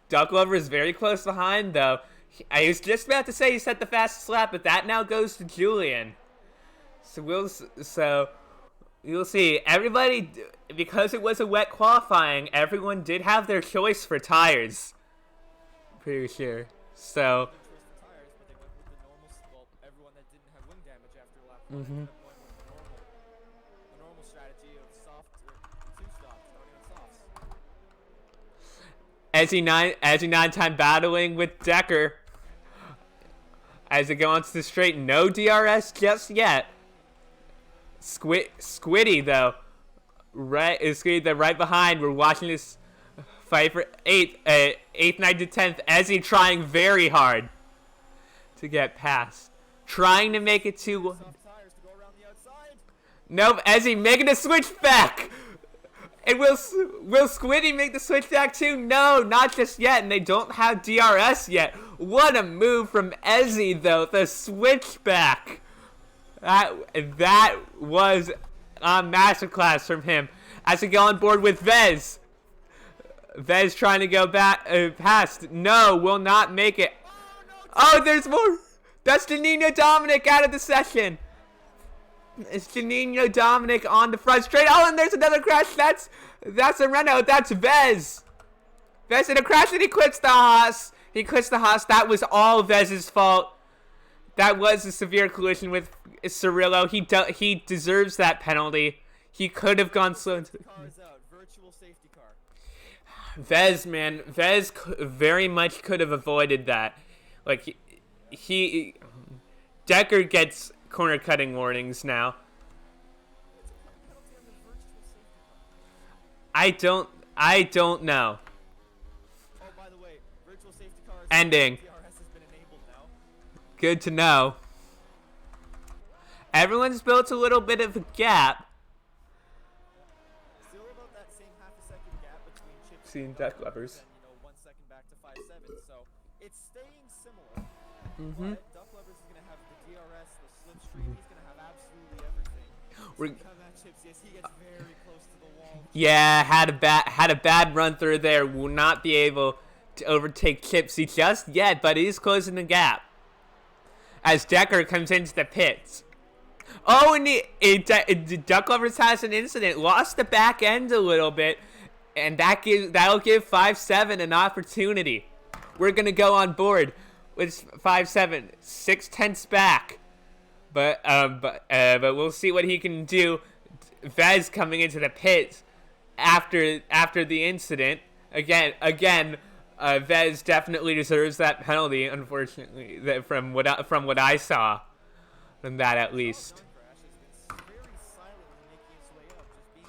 Duck Lover is very close behind though. I was just about to say he set the fastest lap, but that now goes to Julian. So you'll see. Everybody, because it was a wet qualifying, everyone did have their choice for tires. Pretty sure. So. Choice for tires, but they went with the normal. Well, everyone that didn't have wing damage after lap one ended up going with the normal strategy of soft or two stops, starting on softs. As he 9-time battling with Decker. As they go onto the straight, no DRS just yet. Squiddy though, right behind. We're watching this fight for 8th, 9th to 10th. Ezzy trying very hard to get past, trying to make it to. Soft tires to go around the outside. Nope, Ezzy making a switch back. And will Squiddy make the switch back too? No, not just yet, and they don't have DRS yet. What a move from Ezzy though, the switchback. That was a masterclass from him. As we go on board with Vez. Vez trying to go back past. No, will not make it. Oh, there's more. That's Janino Dominic out of the session. It's Janino Dominic on the front straight. Oh, and there's another crash. That's a Renault. That's Vez. Vez in a crash, and he quits the Haas. That was all Vez's fault. That was a severe collision with Cirillo. He deserves that penalty. He could have gone slow. Cars out. Virtual safety car. Vez, man. Vez very much could have avoided that. Like, Decker gets corner cutting warnings now. I don't know. Oh, by the way, virtual safety cars. Ending. DRS has been enabled now. Good to know. Everyone's built a little bit of a gap. Still about that same half a second gap between Chipsy Seeing and Duck Duck Lovers. And, 1 second back to 5-7. So it's staying similar. But Duck Lovers is going to have the DRS, the slipstream. He's going to have absolutely everything. We're- Come at Chipsy as he gets very close to the wall. Yeah, had a bad run through there. Will not be able to overtake Chipsy just yet, but he's closing the gap. As Decker comes into the pits. Oh, and Duck Lovers has an incident. Lost the back end a little bit, and that'll give 5-7 an opportunity. We're gonna go on board with 5-7, 6/10 back, but we'll see what he can do. Vez coming into the pits after the incident again. Vez definitely deserves that penalty. Unfortunately, from what I saw, from that at least. Crash has been very silently making his way up, just being,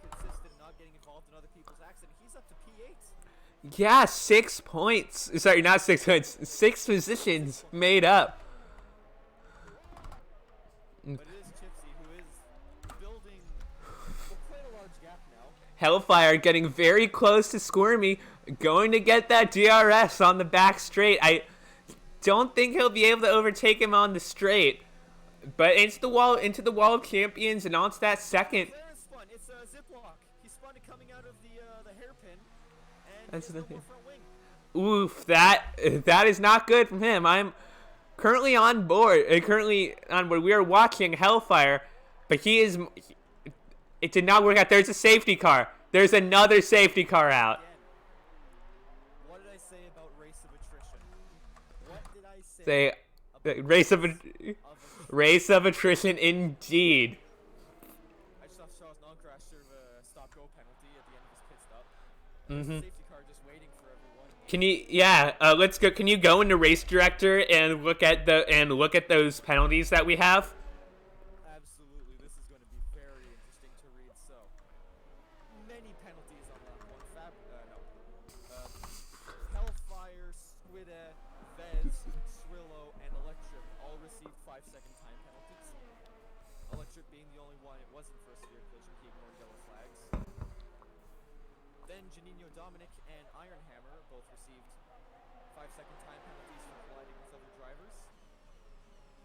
consistent and not getting involved in other people's accidents. He's up to P8. Yeah, 6 points. Sorry, not 6 points. 6 positions made up. But it is Chipsy who is building quite a large gap now. Hellfire getting very close to Squirmy, going to get that DRS on the back straight. I don't think he'll be able to overtake him on the straight, but into the wall of champions and onto that second. There is spun. It's a zip lock. He spun it coming out of the hairpin, and That's he the has no thing. more front wing. Oof, that is not good from him. I'm currently on board. We are watching Hellfire, but it did not work out. There's a safety car. There's another safety car out. Again, what did I say about race of attrition? What did I say? Say, about race of attrition indeed. I just saw Shaw's non-crash serve a stop-go penalty at the end of his pit stop. Mhm. Safety car just waiting for everyone. Can you? Let's go. Can you go into race director and look at those penalties that we have? Absolutely, this is going to be very interesting to read. So many penalties on lap one. Hellfire, Squida, Vez, Shrillo, and Electrum all received 5-second time penalties. Electric being the only one it wasn't for a severe collision, he ignored yellow flags. Then Janino Dominic and Ironhammer both received 5-second time penalties for colliding with other drivers.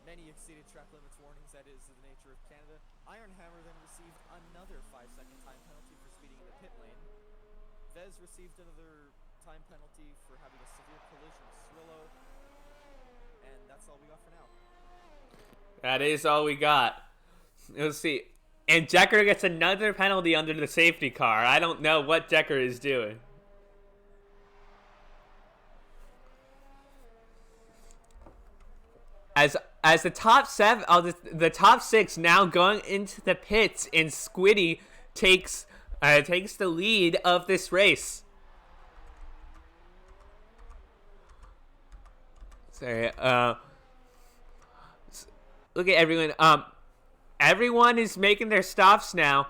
Many exceeded track limits warnings, that is the nature of Canada. Ironhammer then received another 5-second time penalty for speeding in the pit lane. Vez received another time penalty for having a severe collision with Cirillo. And that's all we got for now. That is all we got. Let's see. And Decker gets another penalty under the safety car. I don't know what Decker is doing. As the top seven, the top six now going into the pits, and Squiddy takes the lead of this race. Sorry. Look at everyone. Everyone is making their stops now.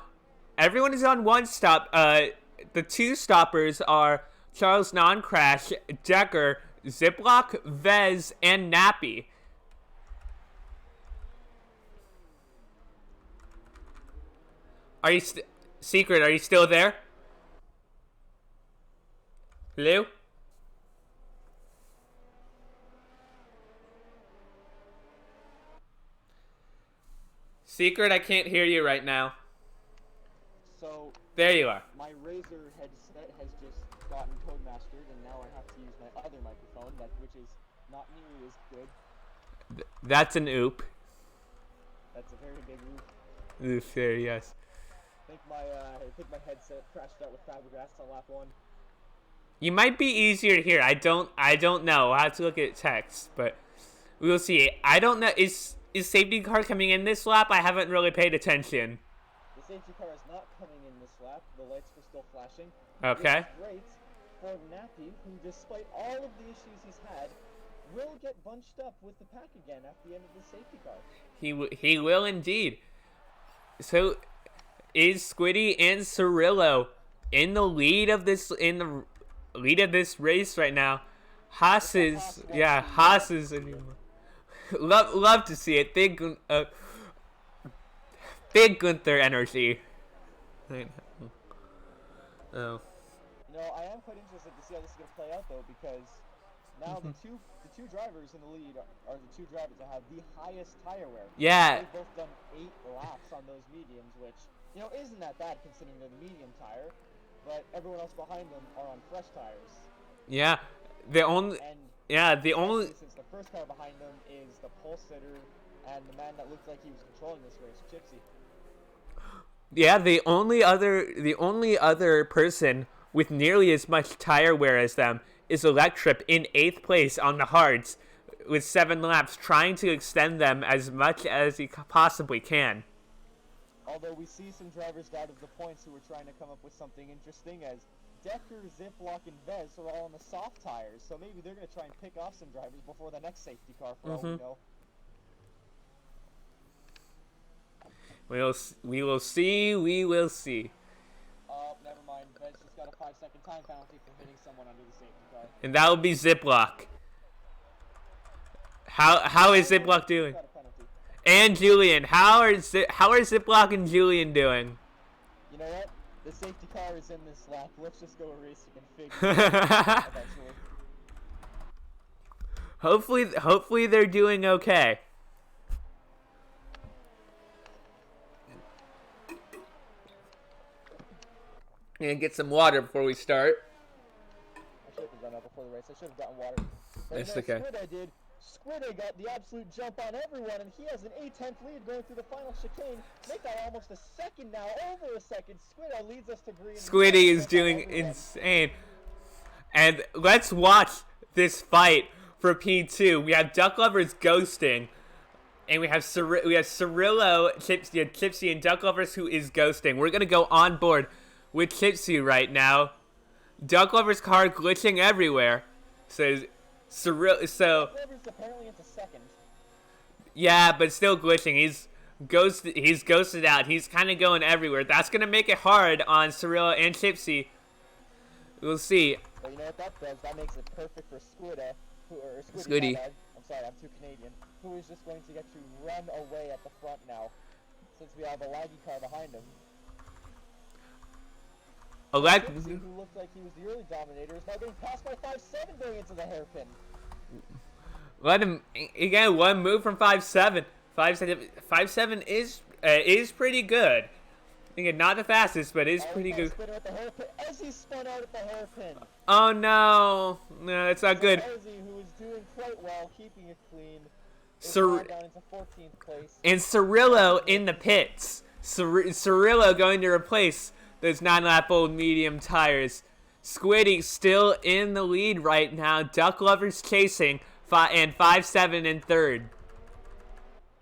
Everyone is on one stop. The two stoppers are Charles Non-Crash, Decker, Ziploc, Vez, and Nappy. Are you Secret? Are you still there? Hello? Secret, I can't hear you right now. So there you are. My Razer headset has just gotten codemastered, and now I have to use my other microphone, which is not nearly as good. That's an oop. That's a very big oop. Oof there, yes. I think my headset crashed out with Fabregas on lap 1. You might be easier to hear. I don't know. I'll have to look at text, but we will see. I don't know. Is safety car coming in this lap? I haven't really paid attention. The safety car is not coming in this lap. The lights were still flashing. Okay. It's great for Nappy, who, despite all of the issues he's had, will get bunched up with the pack again at the end of the safety car. He will indeed. So, is Squiddy and Cirillo in the lead of this race right now? Haas is love to see it. Big Gunther energy. Oh. You know, I am quite interested to see how this is going to play out, though, because now the two drivers in the lead are the two drivers that have the highest tire wear. Yeah. They've both done 8 laps on those mediums, which, you know, isn't that bad considering they're the medium tire, but everyone else behind them are on fresh tires. Yeah. Since the first car behind them is the pole sitter and the man that looked like he was controlling this race, Gypsy. Yeah, the only other person with nearly as much tire wear as them is Electrip in 8th place on the hards with 7 laps, trying to extend them as much as he possibly can. Although we see some drivers out of the points who are trying to come up with something interesting, as Decker, Ziploc, and Vez are all on the soft tires, so maybe they're going to try and pick off some drivers before the next safety car, for all we know. We will see. Never mind. Vez just got a 5-second time penalty for hitting someone under the safety car. And that would be Ziploc. How is Ziploc doing? And Julian. How are Ziploc and Julian doing? You know what? The safety car is in this lap. Let's just go a race and figure it out eventually. Hopefully they're doing okay. And get some water before we start. I should have done that before the race. I should have gotten water. But That's okay. Squiddy got the absolute jump on everyone, and he has an 8/10 lead going through the final chicane. Make that almost a second now, over a second. Squiddy leads us to green. Squiddy is doing insane. And let's watch this fight for P2. We have Duck Lovers ghosting, and we have Cirillo, Chipsy, and Duck Lovers who is ghosting. We're gonna go on board with Chipsy right now. Duck Lover's car glitching everywhere. So apparently into second. Yeah, but still glitching. He's ghosted out. He's kind of going everywhere. That's gonna make it hard on Cirillo and Chipsy. We'll see. But you know what that does? That makes it perfect for Squiddy. Squiddy. I'm sorry, I'm too Canadian. Who is just going to get to run away at the front now. since we have a laggy car behind him. Gypsy, who looked like he was the early dominator, is now getting passed by 5-7 going into the hairpin. let him again. One move from 5-7. 5-7 is pretty good. Again, not the fastest, but is pretty good. At the hairpin, as he spun out at the hairpin. Oh no, no, it's not good. Ozzy, who was doing quite well, keeping it clean, is down into 14th place. And Cirillo in the pits. Cirillo going to replace those 9-lap-old medium tires. Squiddy still in the lead right now. Duck Lovers chasing, and 5-7 in third.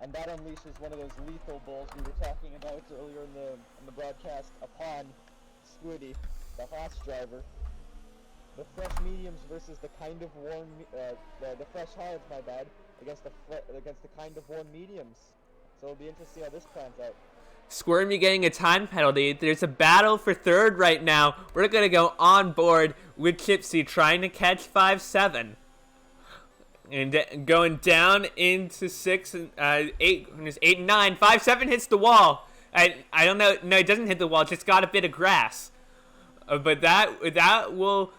And that unleashes one of those lethal bulls we were talking about earlier in the broadcast upon Squiddy, the Haas driver. The fresh mediums versus the kind of worn, the fresh hards, my bad, against the kind of worn mediums. So it'll be interesting to see how this plans out. Squirmy getting a time penalty. There's a battle for third right now. We're going to go on board with Gypsy trying to catch 5-7. And going down into 6 and 8. There's 8 and 9. 5-7 hits the wall. I don't know. No, it doesn't hit the wall. It just got a bit of grass. But that will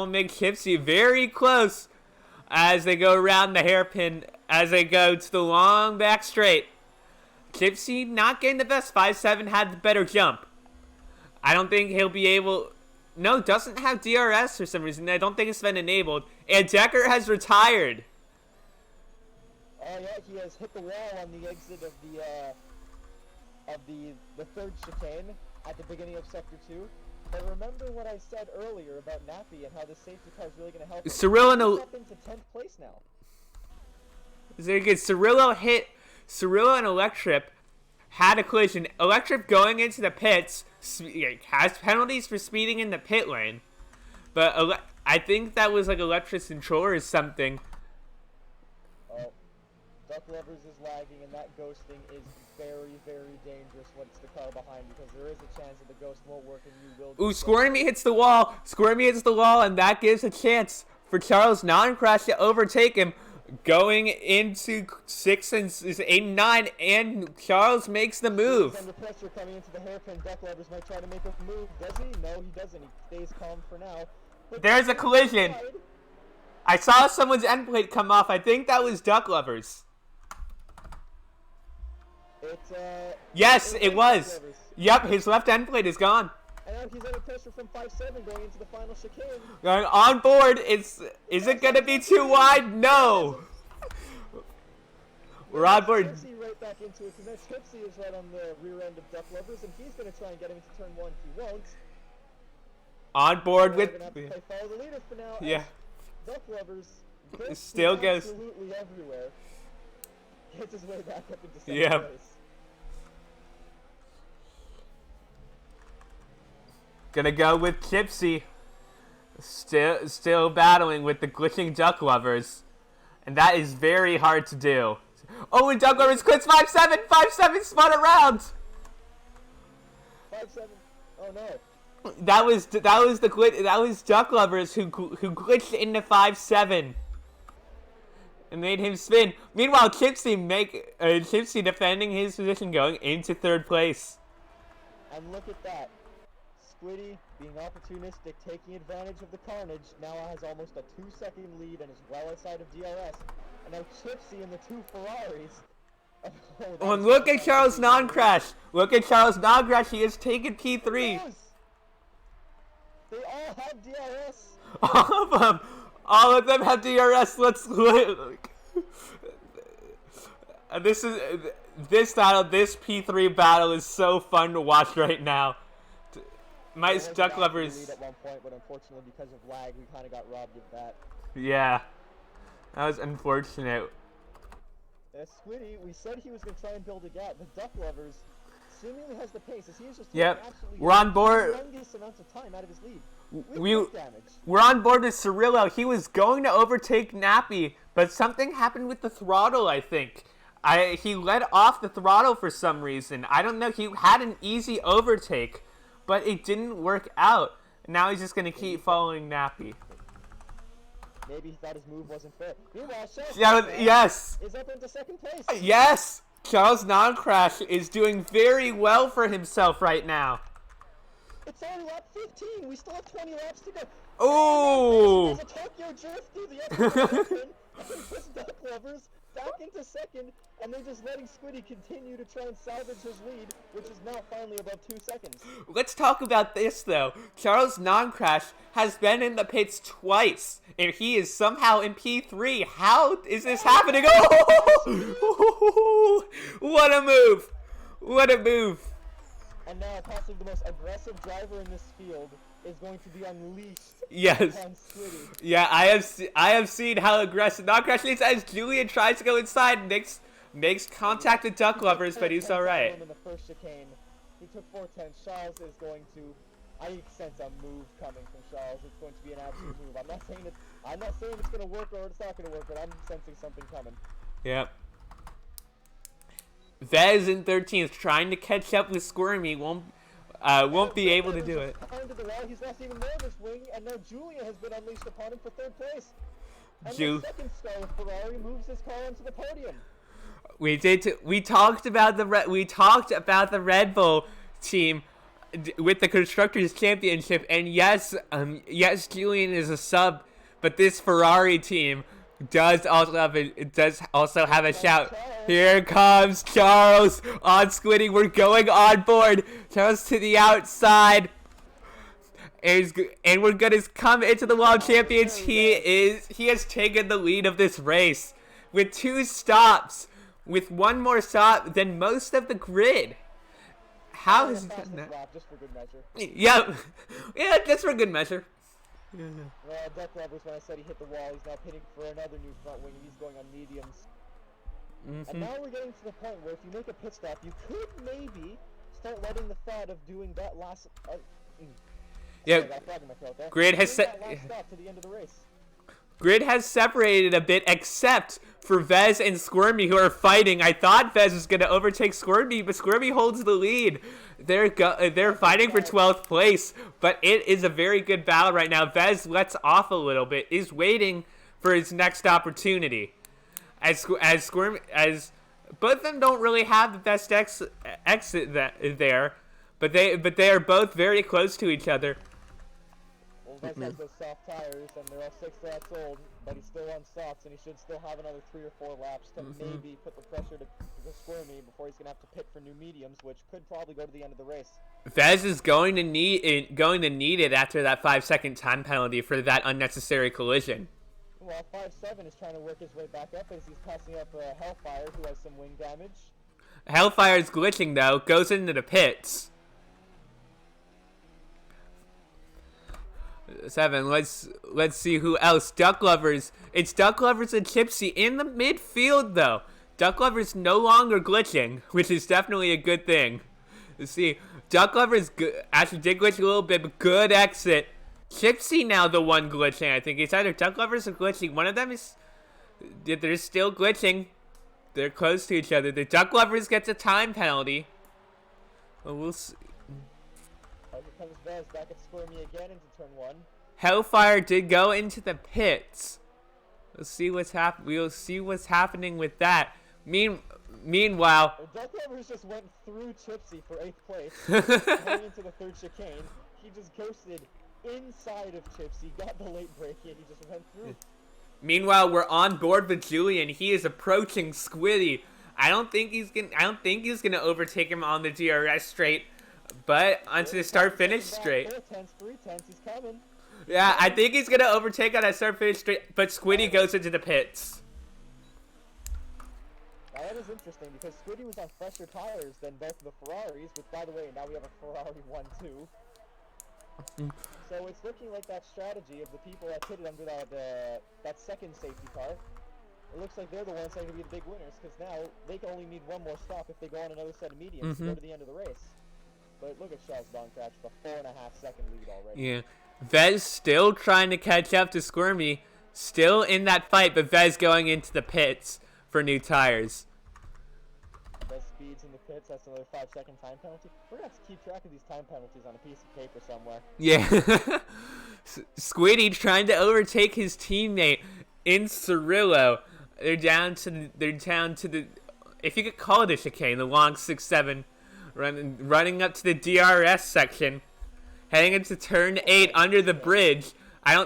make Gypsy very close as they go around the hairpin. As they go to the long back straight. Gypsy not getting the best. 5-7 had the better jump. I don't think he'll be able. No, doesn't have DRS for some reason. I don't think it's been enabled. And Decker has retired. Oh yeah, he has hit the wall on the exit of the third chicane at the beginning of Sector 2. But remember what I said earlier about Nappy and how the safety car is really going to help him. Cirillo He's up into 10th place now. Very good. Cirillo and Electrip had a collision. Electrip going into the pits has penalties for speeding in the pit lane. But I think that was like Electric's controller or something. Oh, Duck Lovers is lagging, and that ghosting is very, very dangerous when it's the car behind, because there is a chance that the ghost won't work and you will. Ooh, Squirmy hits the wall. Squirmy hits the wall, and that gives a chance for Charles Non-Crash to overtake him. Going into 6 and 8 and 9, and Charles makes the move. He's under pressure coming into the hairpin. Duck Lovers might try to make a move. Does he? No, he doesn't. He stays calm for now. But there's a collision. I saw someone's end plate come off. I think that was Duck Lovers. Yes, it was. Yep, his left end plate is gone. And now he's under pressure from 5-7 going into the final chicane. Going on board. Is it going to be too wide? No. We're on board. Gypsy right back into it, because Gypsy is right on the rear end of Duck Lovers, and he's going to try and get him into turn 1. He won't. On board with. We're going to have to play follow the leader for now. Yeah. Duck Lovers still goes absolutely everywhere. Gets his way back up into second yeah. place. Gonna go with Gypsy. Still battling with the glitching Duck Lovers. And that is very hard to do. Oh, and Duck Lovers quits 5-7. 5-7 spun around. 5-7. Oh no. That was Duck Lovers who glitched into 5-7 and made him spin. Meanwhile, Gypsy defending his position going into third place. And look at that. Squiddy, being opportunistic, taking advantage of the carnage, now has almost a 2-second lead and is well outside of DRS. And now Gypsy and the 2 Ferraris. Oh, and look at Charles Non-Crash. Look at Charles Non-Crash. He has taken P3. They all have DRS. All of them have DRS. Let's look. This P3 battle is so fun to watch right now. My Duck Lovers. Lead at one point, but unfortunately, because of lag, we kind of got robbed of that. Yeah, that was unfortunate. Squiddy, we said he was going to try and build a gap, but Duck Lovers seemingly has the pace, as he is just we're on board. Tremendous amounts of time out of his lead. We're on board with Cirillo. He was going to overtake Nappy, but something happened with the throttle, I think. He let off the throttle for some reason. I don't know. He had an easy overtake, but it didn't work out. Now he's just going to keep following Nappy. Maybe he thought his move wasn't fair. Meanwhile, yes. is up into second place. Yes. Charles Non-Crash is doing very well for himself right now. It's only lap 15. We still have 20 laps to go. Oh! There's a Tokyo drift through the open. And he puts Duck Lovers back into second, and they're just letting Squiddy continue to try and salvage his lead, which is now finally above 2 seconds. Let's talk about this, though. Charles Non-Crash has been in the pits twice, and he is somehow in P3. How is this happening? Oh! What a move! What a move! And now possibly the most aggressive driver in this field is going to be unleashed. Yes. On Squiddy. Yeah, I have seen how aggressive Non-Crash is as Julian tries to go inside, makes contact with Duck Lovers, but he's all right. In the first chicane, he took 4/10. Charles is going to. I sense a move coming from Charles. It's going to be an absolute move. I'm not saying it's going to work or it's not going to work, but I'm sensing something coming. Yep. Vez in 13th, trying to catch up with Squirmy, won't be able to do it. He's lost even more of his wing, and now Julian has been unleashed upon him for 3rd place. And the second star of Ferrari moves his car onto the podium. We talked about the Red Bull team with the Constructors' Championship, and yes, Julian is a sub, but this Ferrari team does also have a shout. Here comes Charles on Squiddy. We're going on board. Charles to the outside. And we're gonna come into the World Champions. He has taken the lead of this race with 2 stops, with 1 more stop than most of the grid. How has he done that? Just for good measure. Yeah, just for good measure. Well, Duck Lovers, when I said he hit the wall, he's now pitting for another new front wing, and he's going on mediums. And now we're getting to the point where if you make a pit stop, you could maybe start letting the thought of doing that last. Yeah, Grid has stop to the end of the race. Grid has separated a bit, except for Vez and Squirmy, who are fighting. I thought Vez was going to overtake Squirmy, but Squirmy holds the lead. They're fighting for 12th place, but it is a very good battle right now. Vez lets off a little bit, is waiting for his next opportunity. As both of them don't really have the best exit there, but they are both very close to each other. Well, Vez has those soft tires, and they're all 6 laps old, but he's still on softs, and he should still have another 3 or 4 laps to maybe put the pressure to Squirmy before he's gonna have to pit for new mediums, which could probably go to the end of the race. Vez is going to need it after that 5-second time penalty for that unnecessary collision. Well, 5-7 is trying to work his way back up as he's passing up Hellfire, who has some wing damage. Hellfire is glitching though, goes into the pits. 7. Let's see who else. Duck Lovers. It's Duck Lovers and Chipsy in the midfield though. Duck Lovers no longer glitching, which is definitely a good thing. Let's see. Duck Lovers actually did glitch a little bit, but good exit. Chipsy now the one glitching, I think. It's either Duck Lovers or glitching. One of them is... They're still glitching. They're close to each other. The Duck Lovers gets a time penalty. Well, we'll see. Here comes Vez back at Squirmy again into turn 1. Hellfire did go into the pits. We'll see what's happening with that. Meanwhile... Duck Lovers just went through Chipsy for 8th place. Going into the 3rd chicane. He just ghosted inside of Chipsy, got the late break in, he just went through. Meanwhile, we're on board with Julian. He is approaching Squiddy. I don't think he's gonna overtake him on the DRS straight, but onto the start-finish straight. 3/10, he's coming. Yeah, I think he's gonna overtake on that start-finish straight, but Squiddy goes into the pits. Now that is interesting because Squiddy was on fresher tires than both of the Ferraris, which by the way, now we have a Ferrari 1-2. So it's looking like that strategy of the people that pitted under that second safety car. It looks like they're the ones that are going to be the big winners because now they can only need 1 more stop if they go on another set of mediums to go to the end of the race. But look at Charles Non-Crash, the 4.5-second lead already. Yeah, Vez still trying to catch up to Squirmy, still in that fight, but Vez going into the pits for new tires. Vez speeds in the pits, that's another 5-second time penalty. We're going to have to keep track of these time penalties on a piece of paper somewhere. Yeah. Squiddy trying to overtake his teammate in Cirillo. They're down to the if you could call it a chicane, the long 6-7, running up to the DRS section, heading into turn 8 under the bridge.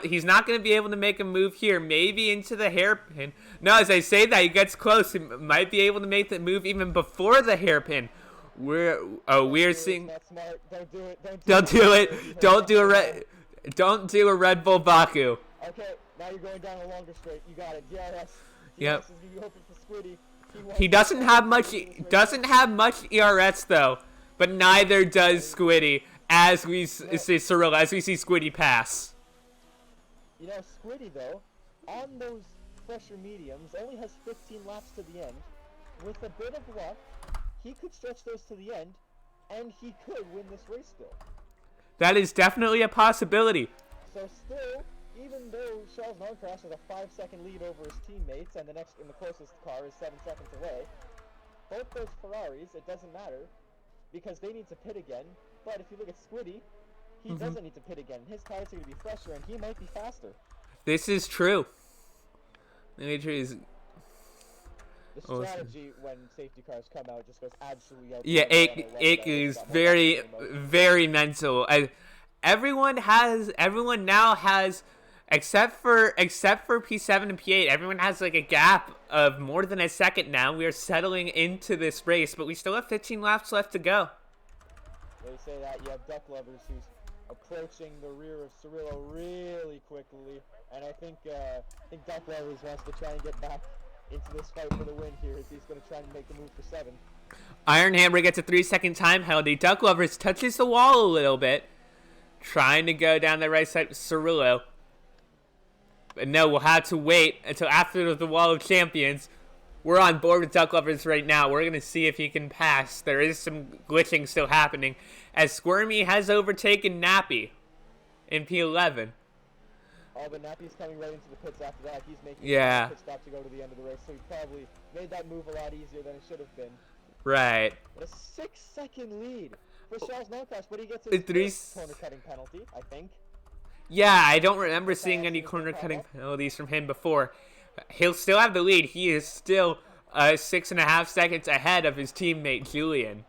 He's not going to be able to make a move here. Maybe into the hairpin. No, as I say that, he gets close. He might be able to make the move even before the hairpin. We're seeing. Not smart. Don't do it. Don't do it. Don't do a Red Bull Baku. Okay, now you're going down a longer straight. You got it. DRS. Yep. Is gonna be open for Squiddy. He doesn't have much ERS though, but neither does Squiddy. As we see Squiddy pass. You know, Squiddy though, on those fresher mediums, only has 15 laps to the end. With a bit of luck, he could stretch those to the end, and he could win this race still. That is definitely a possibility. So still, even though Charles Norcross has a 5-second lead over his teammates, and the closest car is 7 seconds away, both those Ferraris, it doesn't matter, because they need to pit again. But if you look at Squiddy, he doesn't need to pit again. His tires are going to be fresher, and he might be faster. This is true. The strategy when safety cars come out just goes absolutely out. Yeah, it is very, very mental. Everyone now has, except for P7 and P8, everyone has like a gap of more than a second now. We are settling into this race, but we still have 15 laps left to go. They say that you have Duck Lovers who's approaching the rear of Cirillo really quickly, and I think Duck Lovers wants to try and get back into this fight for the win here, as he's going to try and make the move for 7. Iron Hammer gets a 3-second time penalty. Duck Lovers touches the wall a little bit, trying to go down the right side of Cirillo. But no, we'll have to wait until after the Wall of Champions. We're on board with Duck Lovers right now. We're going to see if he can pass. There is some glitching still happening, as Squirmy has overtaken Nappy in P11. Oh, but Nappy's coming right into the pits after that. He's making a pit stop to go to the end of the race, so he probably made that move a lot easier than it should have been. Right. But a 6-second lead for Charles Norcross, but he gets his first corner cutting penalty, I think. Yeah, I don't remember seeing any corner cutting penalties from him before. He'll still have the lead. He is still 6.5 seconds ahead of his teammate Julian.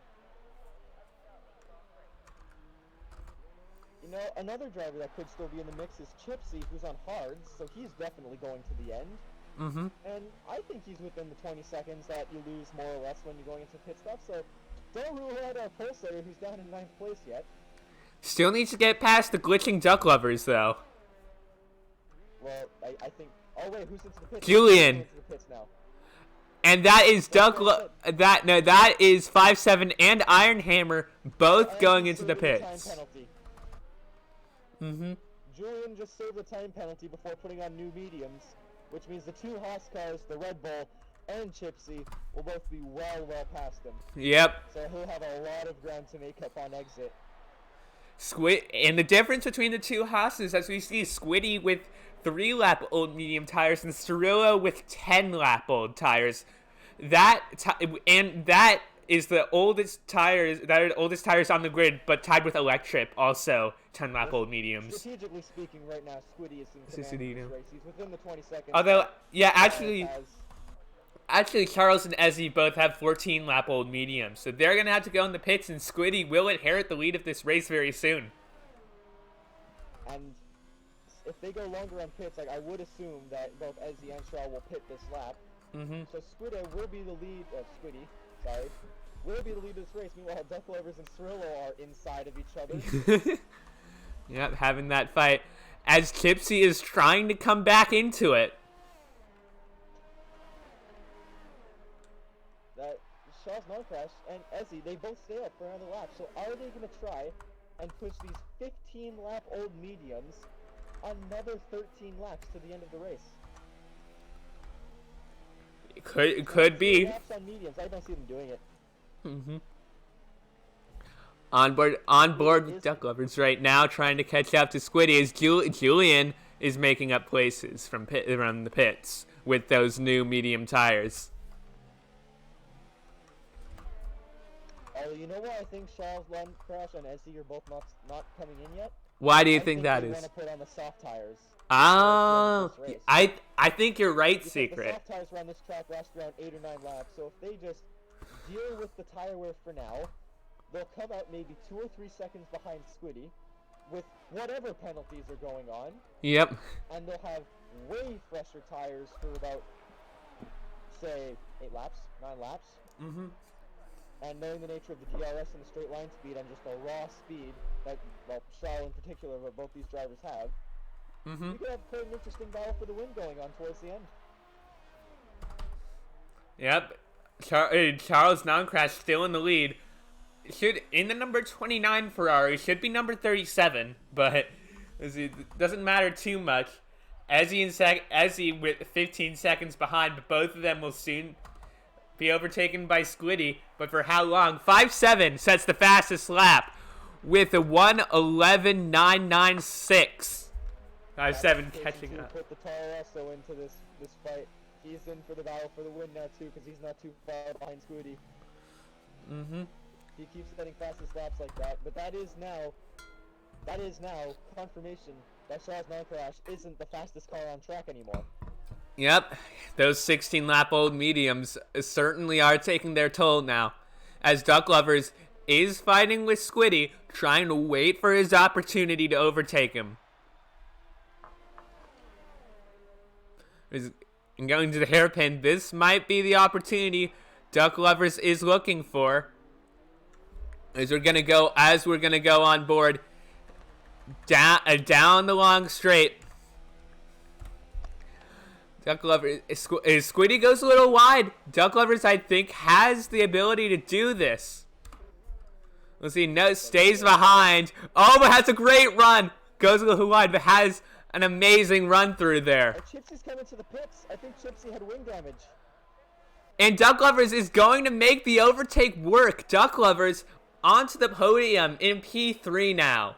You know, another driver that could still be in the mix is Chipsy, who's on hards, so he's definitely going to the end. And I think he's within the 20 seconds that you lose more or less when you're going into pit stop, so don't rule out our pole sitter, who's down in 9th place yet. Still needs to get past the glitching Duck Lovers, though. Well, I think... Oh, wait, who's into the pits? Julian. Into the pits now? And that is that is 5-7 and Iron Hammer both going into the pits. Julian just served a time penalty before putting on new mediums, which means the 2 Haas cars, the Red Bull and Chipsy, will both be well past him. Yep. So he'll have a lot of ground to make up on exit. And the difference between the 2 Haas's, as we see, Squiddy with 3-lap-old medium tires and Cirillo with 10-lap-old tires. That is the oldest tires. That are the oldest tires on the grid, but tied with Electric, also 10-lap-old mediums. Strategically speaking, right now, Squiddy is in command of this race. He's within the 20 seconds. Although, yeah, actually, Charles and Ezzy both have 14-lap-old mediums, so they're gonna have to go in the pits, and Squiddy will inherit the lead of this race very soon. And if they go longer on pits, like I would assume that both Ezzy and Charles will pit this lap. So Squiddy will be the lead. Will be the lead of this race. Meanwhile, Duck Lovers and Cirillo are inside of each other. Yep, having that fight as Chipsy is trying to come back into it. That Charles Norcross and Ezzy, they both stay up for another lap. So are they going to try and push these 15-lap-old mediums another 13 laps to the end of the race? It could be. Laps on mediums. I don't see them doing it. On board with Duck Lovers right now, trying to catch up to Squiddy as Julian is making up places from the pits with those new medium tires. Oh, you know what? I think Charles Norcross and Ezzy are both not coming in yet. Why do you think that is? They want to put on the soft tires. I think you're right, because Secret. the soft tires around this track last around 8 or 9 laps, so if they just deal with the tire wear for now. They'll come out maybe 2 or 3 seconds behind Squiddy with whatever penalties are going on. Yep. And they'll have way fresher tires for about, say, 8 laps, 9 laps. Mm-hmm. And knowing the nature of the DRS and the straight line speed and just the raw speed that, well, Charles in particular, but both these drivers have, Mm-hmm. we could have quite an interesting battle for the win going on towards the end. Yep. Charles Noncrash still in the lead. Should in the number 29 Ferrari, should be number 37, but it doesn't matter too much. Ezzy with 15 seconds behind, but both of them will soon be overtaken by Squiddy. But for how long? 5.7 sets the fastest lap with a 1:11.996. 5.7 catching up. Put the tire also into this fight. He's in for the battle for the win now too, because he's not too far behind Squiddy. Mm-hmm. He keeps setting fastest laps like that, but that is now confirmation that Charles Noncrash isn't the fastest car on track anymore. Yep, those 16-lap-old mediums certainly are taking their toll now, as Duck Lovers is fighting with Squiddy, trying to wait for his opportunity to overtake him. And going to the hairpin, this might be the opportunity Duck Lovers is looking for. As we're gonna go on board down the long straight. Duck Lovers, Squiddy goes a little wide. Duck Lovers, I think, has the ability to do this. Let's see, no, stays behind. Oh, but has a great run. Goes a little wide, but has an amazing run through there. Chipsy's coming to the pits. I think Chipsy had wing damage. And Duck Lovers is going to make the overtake work. Duck Lovers onto the podium in P3 now.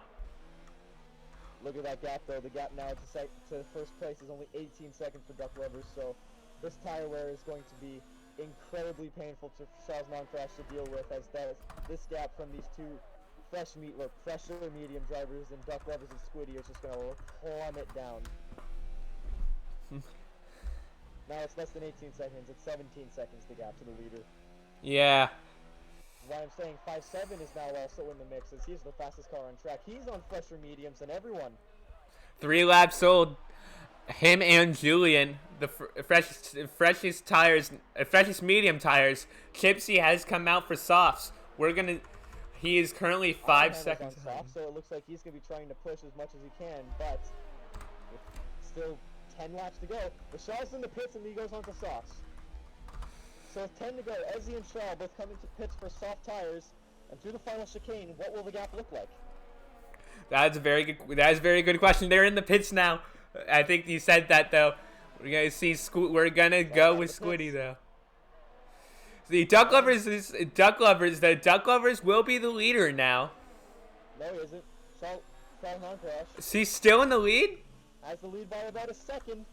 Look at that gap, though. The gap now to first place is only 18 seconds for Duck Lovers, so this tire wear is going to be incredibly painful for Charles Noncrash to deal with, as this gap from these two fresher medium drivers and Duck Lovers and Squiddy is just going to plummet down. Now it's less than 18 seconds. It's 17 seconds the gap to the leader. Yeah. Why I'm saying 5.7 is now also in the mix, as he's the fastest car on track. He's on fresher mediums than everyone. 3 laps old. Him and Julian, the freshest tires, freshest medium tires. Chipsy has come out for softs. He is currently 5 seconds. Soft, so it looks like he's going to be trying to push as much as he can, but with still 10 laps to go. The Shaw's in the pits and he goes on to softs. So with 10 to go, Ezzy and Shaw both coming to pits for soft tires, and through the final chicane, what will the gap look like? That is a very good question. They're in the pits now. I think you said that though. We're gonna see. We're gonna go with Squiddy though. The Duck Lovers. The Duck Lovers will be the leader now. No, he isn't. Charles Noncrash Is he still in the lead? has the lead by about a second.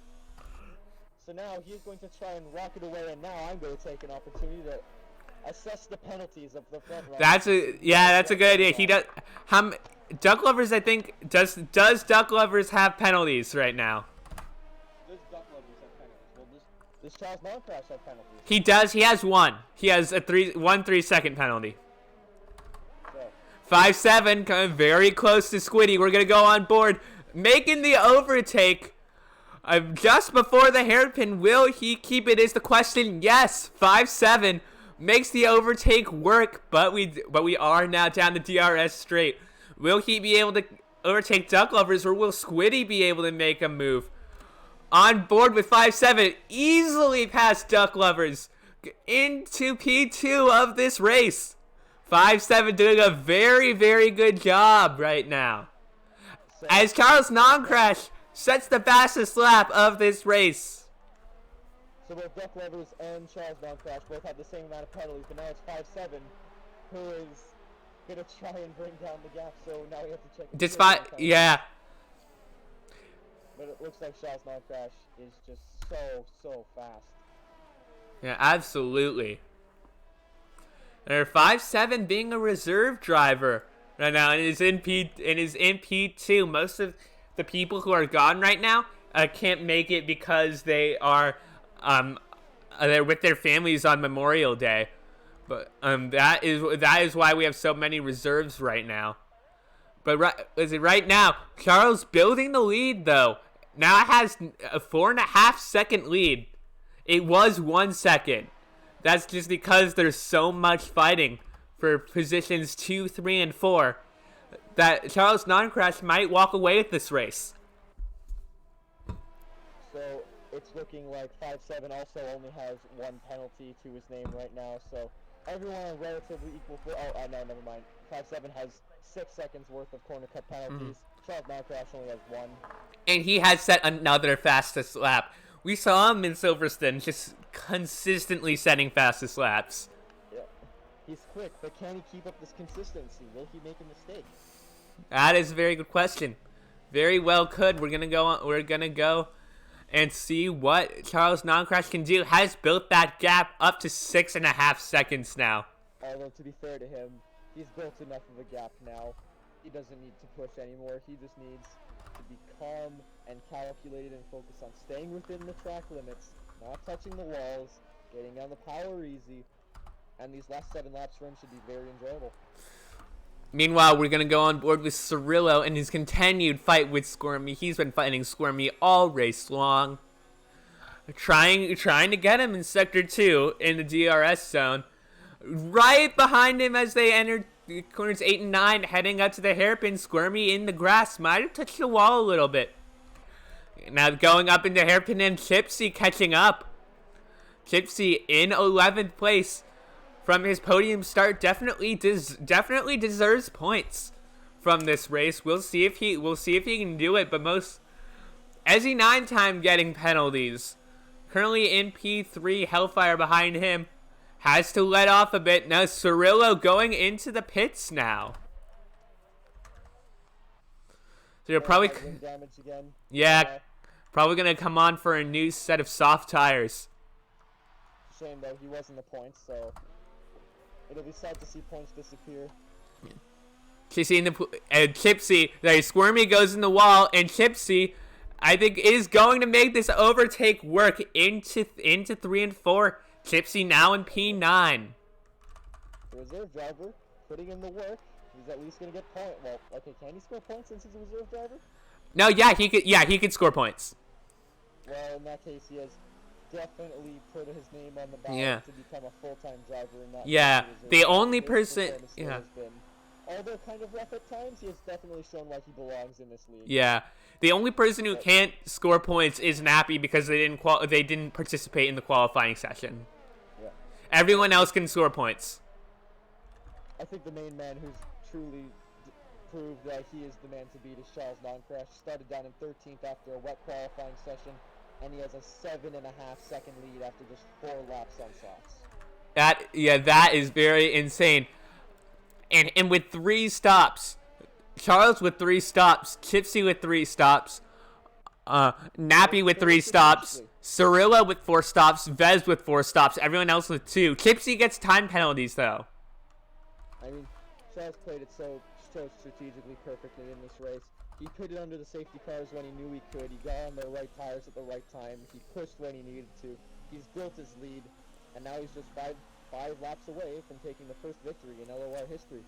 So now he's going to try and rocket away, and now I'm going to take an opportunity to assess the penalties of the front runner. That's a good idea. He does. Duck Lovers, I think, does Duck Lovers have penalties right now? Does Duck Lovers have penalties? Well, does Charles Noncrash have penalties? He does. He has one. He has a 3 second penalty. So, 5.7, kind of very close to Squiddy. We're gonna go on board, making the overtake. Just before the hairpin, will he keep it is the question. Yes, 5.7 makes the overtake work, but we are now down the DRS straight. Will he be able to overtake Duck Lovers, or will Squiddy be able to make a move? On board with 5.7, easily past Duck Lovers into P2 of this race. 5.7 doing a very, very good job right now. As Charles Noncrash sets the fastest lap of this race. So both Duck Lovers and Charles Noncrash both have the same amount of penalties, but now it's 5.7, who is going to try and bring down the gap, so now we have to check. Yeah. But it looks like Charles Noncrash is just so fast. Yeah, absolutely. And 5.7 being a reserve driver right now, and is in P2. Most of the people who are gone right now can't make it because they are they're with their families on Memorial Day. But that is why we have so many reserves right now. But right now, Charles building the lead though. Now it has a 4.5 second lead. It was 1 second. That's just because there's so much fighting for positions 2, 3, and 4 that Charles Non-Crash might walk away with this race. So it's looking like 5-7 also only has 1 penalty to his name right now. So everyone on relatively equal foot. Oh, no, never mind. 5-7 has 6 seconds worth of corner cut penalties. Charles Non-Crash only has 1. And he has set another fastest lap. We saw him in Silverstone just consistently setting fastest laps. Yeah. He's quick, but can he keep up this consistency? Will he make a mistake? That is a very good question. Very well could. We're gonna go and see what Charles Non-Crash can do. Has built that gap up to 6.5 seconds now. Although to be fair to him, he's built enough of a gap now. He doesn't need to push anymore. He just needs to be calm and calculated and focus on staying within the track limits, not touching the walls, getting on the power easy, and these last 7 laps for him should be very enjoyable. Meanwhile, we're going to go on board with Cirillo and his continued fight with Squirmy. He's been fighting Squirmy all race long. Trying to get him in Sector 2 in the DRS zone. Right behind him as they enter corners 8 and 9, heading up to the hairpin. Squirmy in the grass. Might have touched the wall a little bit. Now going up into hairpin and Chipsy catching up. Chipsy in 11th place. From his podium start, definitely deserves points from this race. We'll see if he can do it. But Ezzy 9 time getting penalties. Currently in P3, Hellfire behind him has to let off a bit. Now Cirillo going into the pits now. So you're probably damage again. Yeah, probably gonna come on for a new set of soft tires. Shame though, he was in the points, so. It'll be sad to see points disappear. Chipsy, Squirmy goes in the wall, and Chipsy, I think, is going to make this overtake work into 3 and 4. Chipsy now in P9. The reserve driver putting in the work. He's at least gonna get points. Well, okay, can he score points since he's a reserve driver? No, yeah, he could. Yeah, he could score points. Well, in that case, he has definitely put his name on the ballot to become a full-time driver in that. Yeah, the only person. Yeah. Although kind of rough at times, he has definitely shown like he belongs in this league. Yeah, the only person who can't score points is Nappy because they didn't participate in the qualifying session. Yeah. Everyone else can score points. I think the main man who's truly proved that he is the man to beat is Charles Non-Crash. Started down in 13th after a wet qualifying session, and he has a 7.5 second lead after just 4 laps on softs. That is very insane. And with 3 stops, Charles with 3 stops, Chipsy with 3 stops, Nappy with 3 stops, Cirillo with 4 stops, Vez with 4 stops, everyone else with 2. Chipsy gets time penalties though. I mean, Charles played it so strategically perfectly in this race. He put it under the safety cars when he knew he could. He got on the right tires at the right time. He pushed when he needed to. He's built his lead, and now he's just five laps away from taking the first victory in LOR history.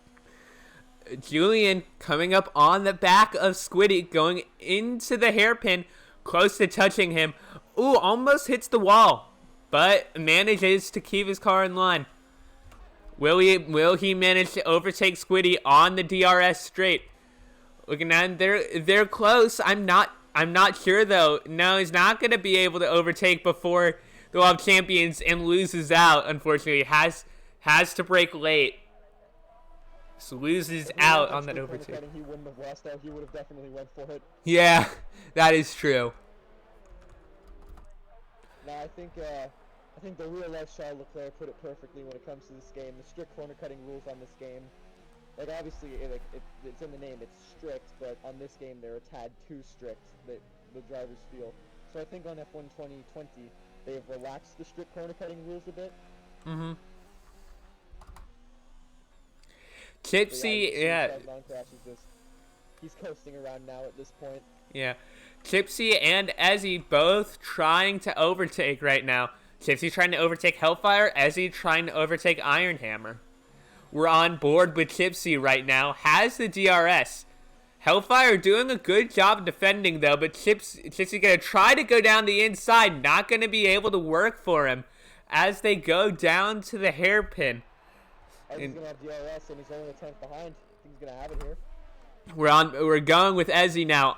Julian coming up on the back of Squiddy, going into the hairpin, close to touching him. Ooh, almost hits the wall, but manages to keep his car in line. Will he manage to overtake Squiddy on the DRS straight? Looking at they're close. I'm not sure though. No, he's not gonna be able to overtake before the World Champions and loses out. Unfortunately, has to break late. So loses out on that overtake. He wouldn't have lost out. He would have definitely went for it. Yeah, that is true. Now I think the real life Charles Leclerc put it perfectly when it comes to this game. The strict corner cutting rules on this game. Like obviously, it's in the name. It's strict, but on this game they're a tad too strict. That the drivers feel. So I think on F1 2020 they've relaxed the strict corner cutting rules a bit. Mm-hmm. Chipsy, he's coasting around now at this point. Yeah. Chipsy and Ezzy both trying to overtake right now. Gypsy trying to overtake Hellfire, Ezzy trying to overtake Iron Hammer. We're on board with Gypsy right now, has the DRS. Hellfire doing a good job defending though, but Gypsy gonna try to go down the inside, not gonna be able to work for him as they go down to the hairpin. Ezzy's gonna have DRS and he's only a tenth behind. I think he's gonna have it here. We're going with Ezzy now.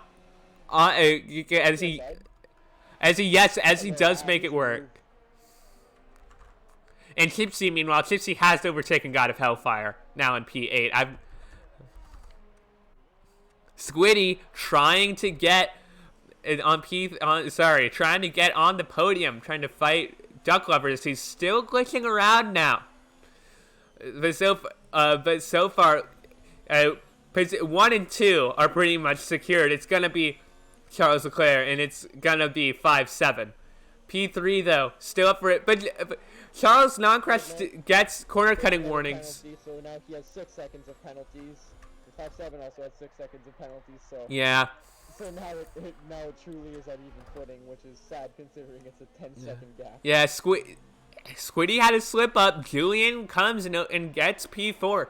Ezzy, yes, Ezzy does make it work. And Gypsy, meanwhile, Gypsy has overtaken God of Hellfire now in P8. Squiddy trying to get trying to get on the podium, trying to fight Duck Lovers. He's still glitching around now. But so far, 1 and 2 are pretty much secured. It's gonna be Charles Leclerc, and it's gonna be 5-7. P3 though, still up for it, but Charles non-crash gets corner cutting warnings. Penalty, so now he has 6 seconds of penalties. 5-7 also has 6 seconds of penalties, so yeah. So now it truly is at even footing, which is sad considering it's a 10-second gap. Yeah, Squiddy had a slip up. Julian comes and gets P4.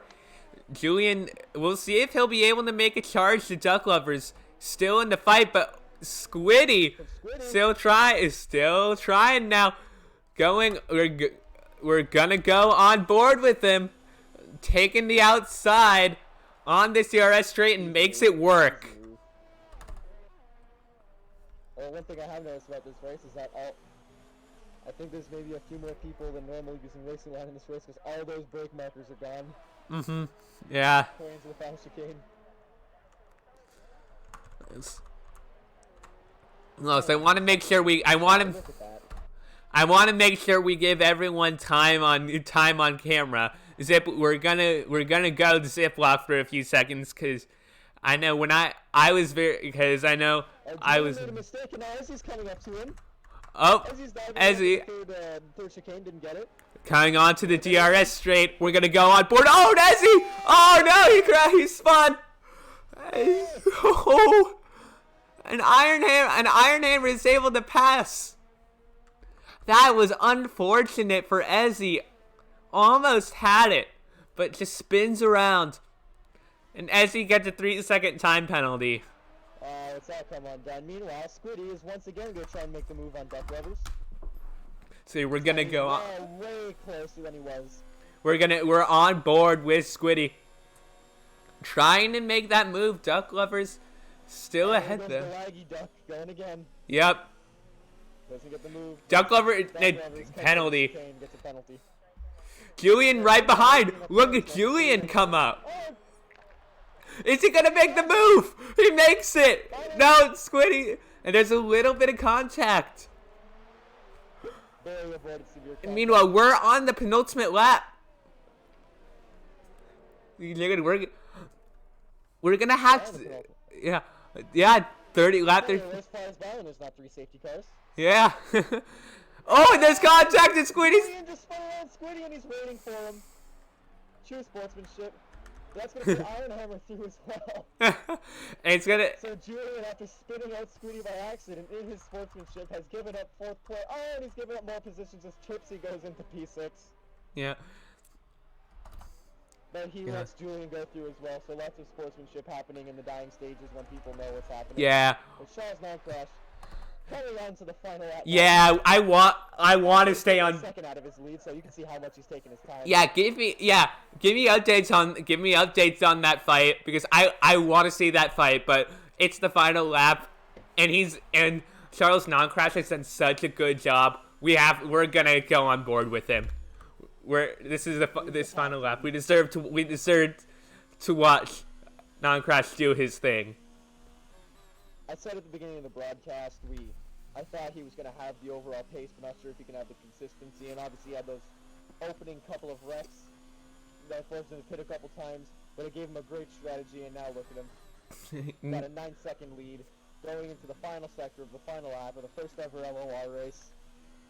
Julian, we'll see if he'll be able to make a charge to Duck Lovers. Still in the fight, but Squiddy still trying now. We're gonna go on board with him, taking the outside on this DRS straight and makes it work. Well, one thing I have noticed about this race is that I think there's maybe a few more people than normal using Racing Line in this race because all those brake markers are gone. Mm-hmm. Yeah. Going into the final chicane. No, so I want to make sure I want to make sure we give everyone time on camera. Zip, we're gonna go to Zip Lock for a few seconds because I know when I was made a mistake and now Ezzy's coming up to him. Oh, Ezzy. Third chicane didn't get it. Coming on to the DRS straight. We're gonna go on board. Oh, Ezzy! Oh no, he spun. Oh, an Iron Hammer is able to pass. That was unfortunate for Ezzy. Almost had it, but just spins around. And Ezzy gets a 3-second time penalty. It's all come undone. Meanwhile, Squiddy is once again going to try and make the move on Duck Lovers. So we're going to go on. Way closer than he was. We're on board with Squiddy. Trying to make that move. Duck Lovers still ahead though. The laggy duck going again. Yep. Doesn't get the move. Duck Lover penalty. Gets a penalty. Julian right behind. Look at Julian come up. Is he gonna make the move? He makes it. No, it's Squiddy. And there's a little bit of contact. And meanwhile, we're on the penultimate lap. We're gonna have to, yeah, 30 lap. There's not 3 safety cars. Yeah. Oh, and there's contact and Squiddy's. Julian just spun around Squiddy and he's waiting for him. True sportsmanship. That's gonna put Iron Hammer through as well. And it's gonna. So Julian, after spinning out Squiddy by accident in his sportsmanship, has given up 4th place. Oh, and he's given up more positions as Gypsy goes into P6. Yeah. But he lets Julian go through as well, so lots of sportsmanship happening in the dying stages when people know what's happening. Yeah. But Shaw's non-crash. Coming on to the final lap. Yeah, I want to stay on. Second out of his lead, so you can see how much he's taking his time. Yeah, give me updates on that fight because I want to see that fight, but it's the final lap, and Charles non-crash has done such a good job. We're gonna go on board with him. This final lap. We deserve to watch non-crash do his thing. I said at the beginning of the broadcast, I thought he was going to have the overall pace, but not sure if he can have the consistency, and obviously he had those opening couple of wrecks that forced him to pit a couple times, but it gave him a great strategy, and now look at him. Got a 9-second lead, going into the final sector of the final lap of the first ever LOR race.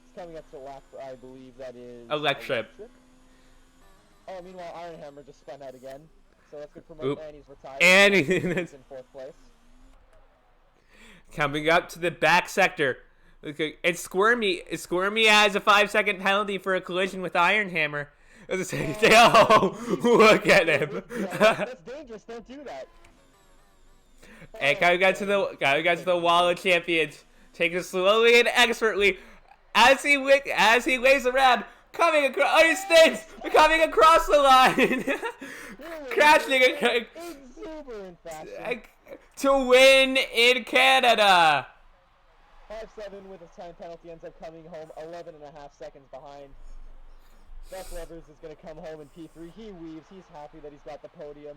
It's coming up to the lap, I believe that is... Electric. Oh, meanwhile, Iron Hammer just spun out again, so that's going to promote Annie's retired. Annie! He's in 4th place. Coming up to the back sector. Okay, it's Squirmy. Squirmy has a 5-second penalty for a collision with Iron Hammer. Oh, look at him. That's dangerous. Don't do that. Hey, gotta get to the wall of champions. Take it slowly and expertly as he lays around, coming across the line, crashing Exuberant fashion. to win in Canada. 5-7 with a time penalty, ends up coming home 11.5 seconds behind. Beth Levers is going to come home in P3. He weaves. He's happy that he's got the podium.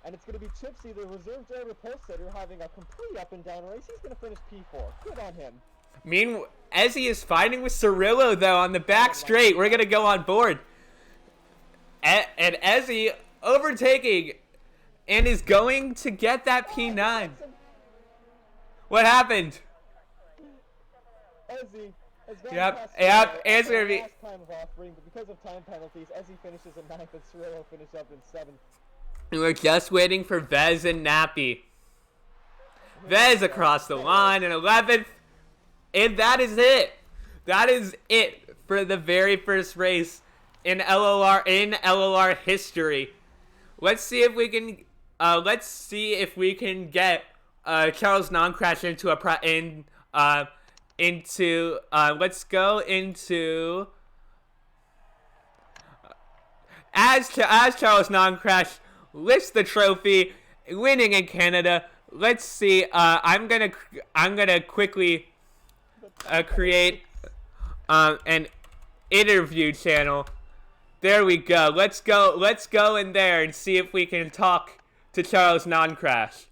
And it's going to be Chipsy, the reserve driver post setter, having a complete up and down race. He's going to finish P4. Good on him. Meanwhile, Ezzy is fighting with Cirillo, though, on the back straight. We're going to go on board. And Ezzy overtaking and is going to get that P9. What happened? Ezzy has gone Yep, past it's going to be... last time of offering, but because of time penalties, Ezzy finishes in 9th and Cirillo finishes up in 7th. We're just waiting for Vez and Nappy. Vez across the line in 11th. And that is it. That is it for the very first race in LOR history. Let's see if we can get Charles Non-Crash into let's go into as Charles Non-Crash lifts the trophy, winning in Canada. Let's see. I'm gonna quickly create an interview channel. There we go. Let's go in there and see if we can talk to Charles Non-Crash.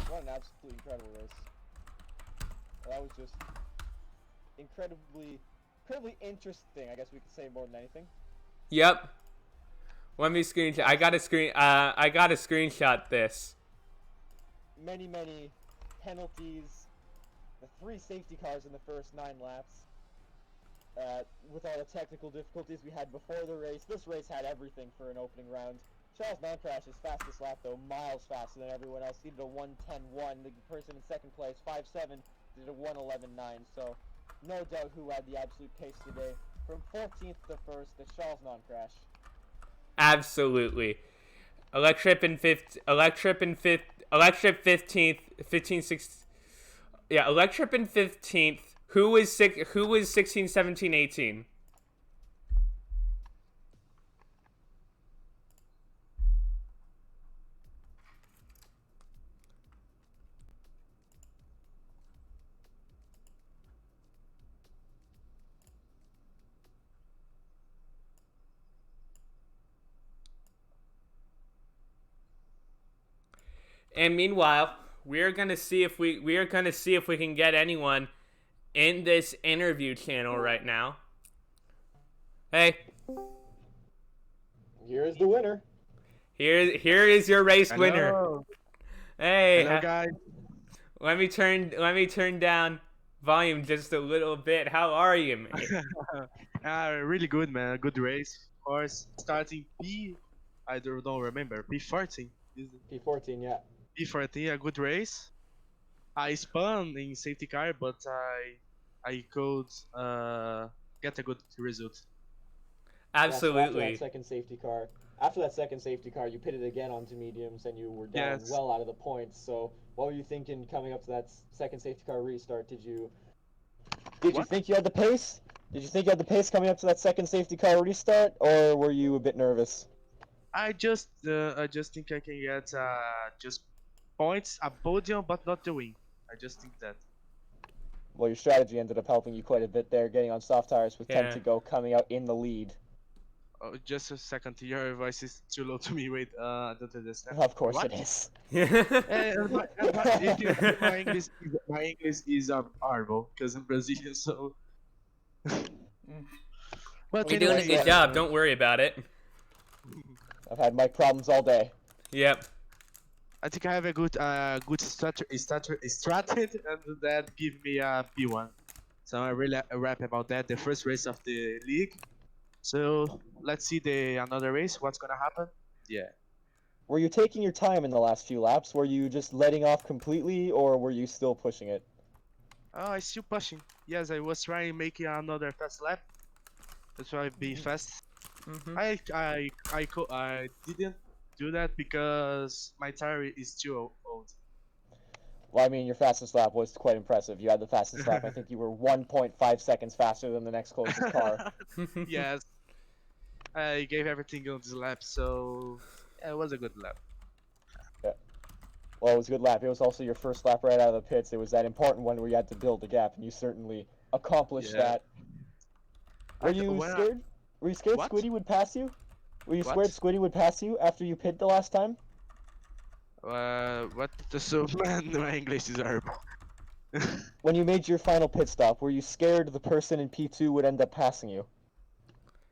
What an absolutely incredible race. That was just incredibly interesting, I guess we could say, more than anything. Yep. Let me screenshot. I gotta screenshot this. Many penalties. The 3 safety cars in the first 9 laps. With all the technical difficulties we had before the race, this race had everything for an opening round. Charles Non-Crash's fastest lap, though, miles faster than everyone else. He did a 1:10.1. The person in second place, 5:7, did a 1:11.9. So, no doubt who had the absolute pace today. From 14th to 1st, the Charles Non-Crash. Absolutely. Electrip 15th, 15, 16. Yeah, Electrip in 15th. Who was 16, 17, 18? And meanwhile, we're gonna see if we can get anyone in this interview channel right now. Hey. Here's the winner. Here is your race winner. Hey. Hello, guys. Let me turn down volume just a little bit. How are you, man? Really good, man. Good race. Of course, starting I don't remember. P14. P14, yeah. P14, a good race. I spun in safety car, but I could get a good result. Absolutely. After that second safety car, you pitted again onto mediums, and you were down well out of the points. So, what were you thinking coming up to that second safety car restart? Did you think you had the pace? Did you think you had the pace coming up to that second safety car restart, or were you a bit nervous? I just think I can get just points, a podium, but not the win. I just think that. Well, your strategy ended up helping you quite a bit there, getting on soft tires with 10 to go, coming out in the lead. Oh, just a second. Your voice is too low to me. Wait, I don't understand. Of course what? it is. My English is horrible because I'm Brazilian, so. But you're doing a good job. Don't worry about it. I've had mic problems all day. Yep. I think I have a good strategy, and that give me a P1. So I'm really happy about that. The first race of the league. So let's see another race. What's gonna happen? Yeah. Were you taking your time in the last few laps? Were you just letting off completely, or were you still pushing it? Oh, I still pushing. Yes, I was trying making another fast lap. That's why I be fast. Mm-hmm. I didn't do that because my tire is too old. Well, I mean, your fastest lap was quite impressive. You had the fastest lap. I think you were 1.5 seconds faster than the next closest car. Yes, I gave everything on this lap, so yeah, it was a good lap. Yeah. Well, it was a good lap. It was also your first lap right out of the pits. It was that important one where you had to build a gap, and you certainly accomplished Yeah. that. Were you When scared? Were you scared what? Squiddy would pass you? Were you scared What? Squiddy would pass you after you pit the last time? What? So man, my English is horrible. When you made your final pit stop, were you scared the person in P2 would end up passing you?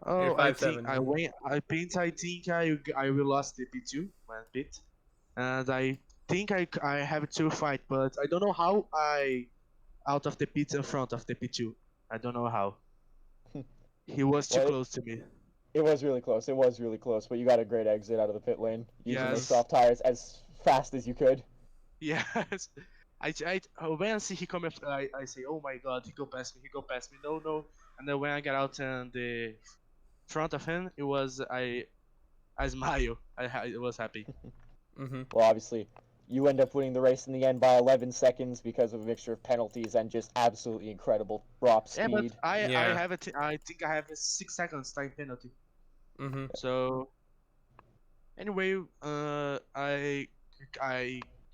You're Oh, I five think I seven. went. I think I will lost the P2 one bit, and I think I have to fight, but I don't know how I out of the pit in front of the P2. I don't know how. He was too Well, close to me. it was really close. It was really close, but you got a great exit out of the pit lane using those Yes, soft tires as fast as you could. yes. When I see he come up, I say, oh my god, he go past me, he go past me. No, no. And then when I get out in the front of him, it was I smile. I was happy. Mm-hmm. Well, obviously, you end up winning the race in the end by 11 seconds because of a mixture of penalties and just absolutely incredible drop Yeah, but speed. I Yeah. have I think I have a 6 seconds time penalty. Mm-hmm. So anyway, I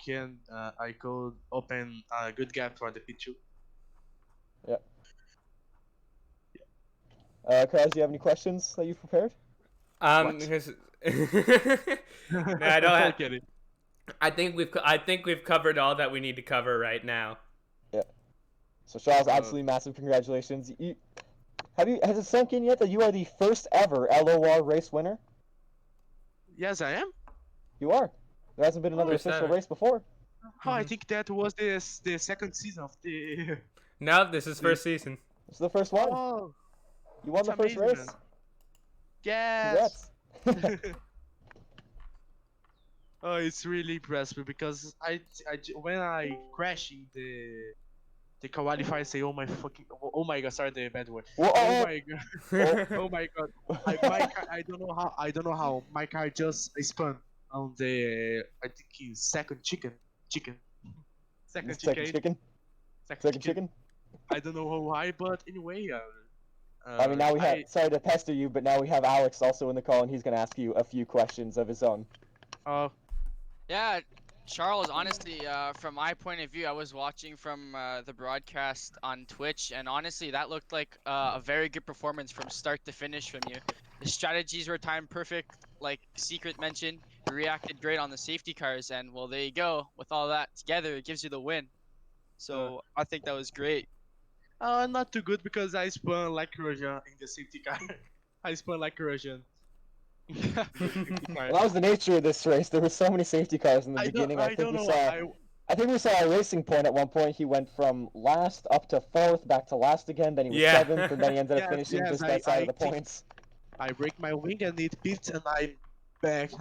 can I could open a good gap for the P2. Yeah. Kraz, do you have any questions that you've prepared? What? Because no, I don't have. Okay. I think we've covered all that we need to cover right now. Yeah. So Charles, Uh, absolutely massive congratulations. Has it sunk in yet that you are the first ever LOR race winner? yes, I am. You are. There hasn't been another Oh, First official ever. race before. oh, I Mm-hmm. think that was the second season of the. No, this is the first season. This is the first one. oh, You won it's the first amazing, man. race. Yes. Congrats. Oh, it's really impressive because when I crash in the qualifier, say, oh my fucking, oh my god, sorry the bad word. Whoa, Oh oh, my god, oh. oh my god. My car, I don't know how my car just spun on the I think it's chicken second Second chicken chicken. second Second chicken. chicken. I don't know why, but anyway, I mean, now we have. I Sorry to pester you, but now we have Alex also in the call, and he's going to ask you a few questions of his own. uh Yeah, Charles, honestly, from my point of view, I was watching from the broadcast on Twitch, and honestly, that looked like a very good performance from start to finish from you. The strategies were timed perfect, like Secret mentioned. You reacted great on the safety cars, and well, there you go. With all that together, it gives you the win. uh, So I think that was great. not too good because I spun like Russian in the safety car. I spun like Russian in the safety car. Well, that was the nature of this race. There were so many safety cars in the beginning. I don't know. I think we saw a racing point at one point. He went from last up to fourth, back to last again. Then he was Yeah. seventh, and then he ended up Yes, finishing yes. just outside of the Think points. I break my wing and it pits and I'm back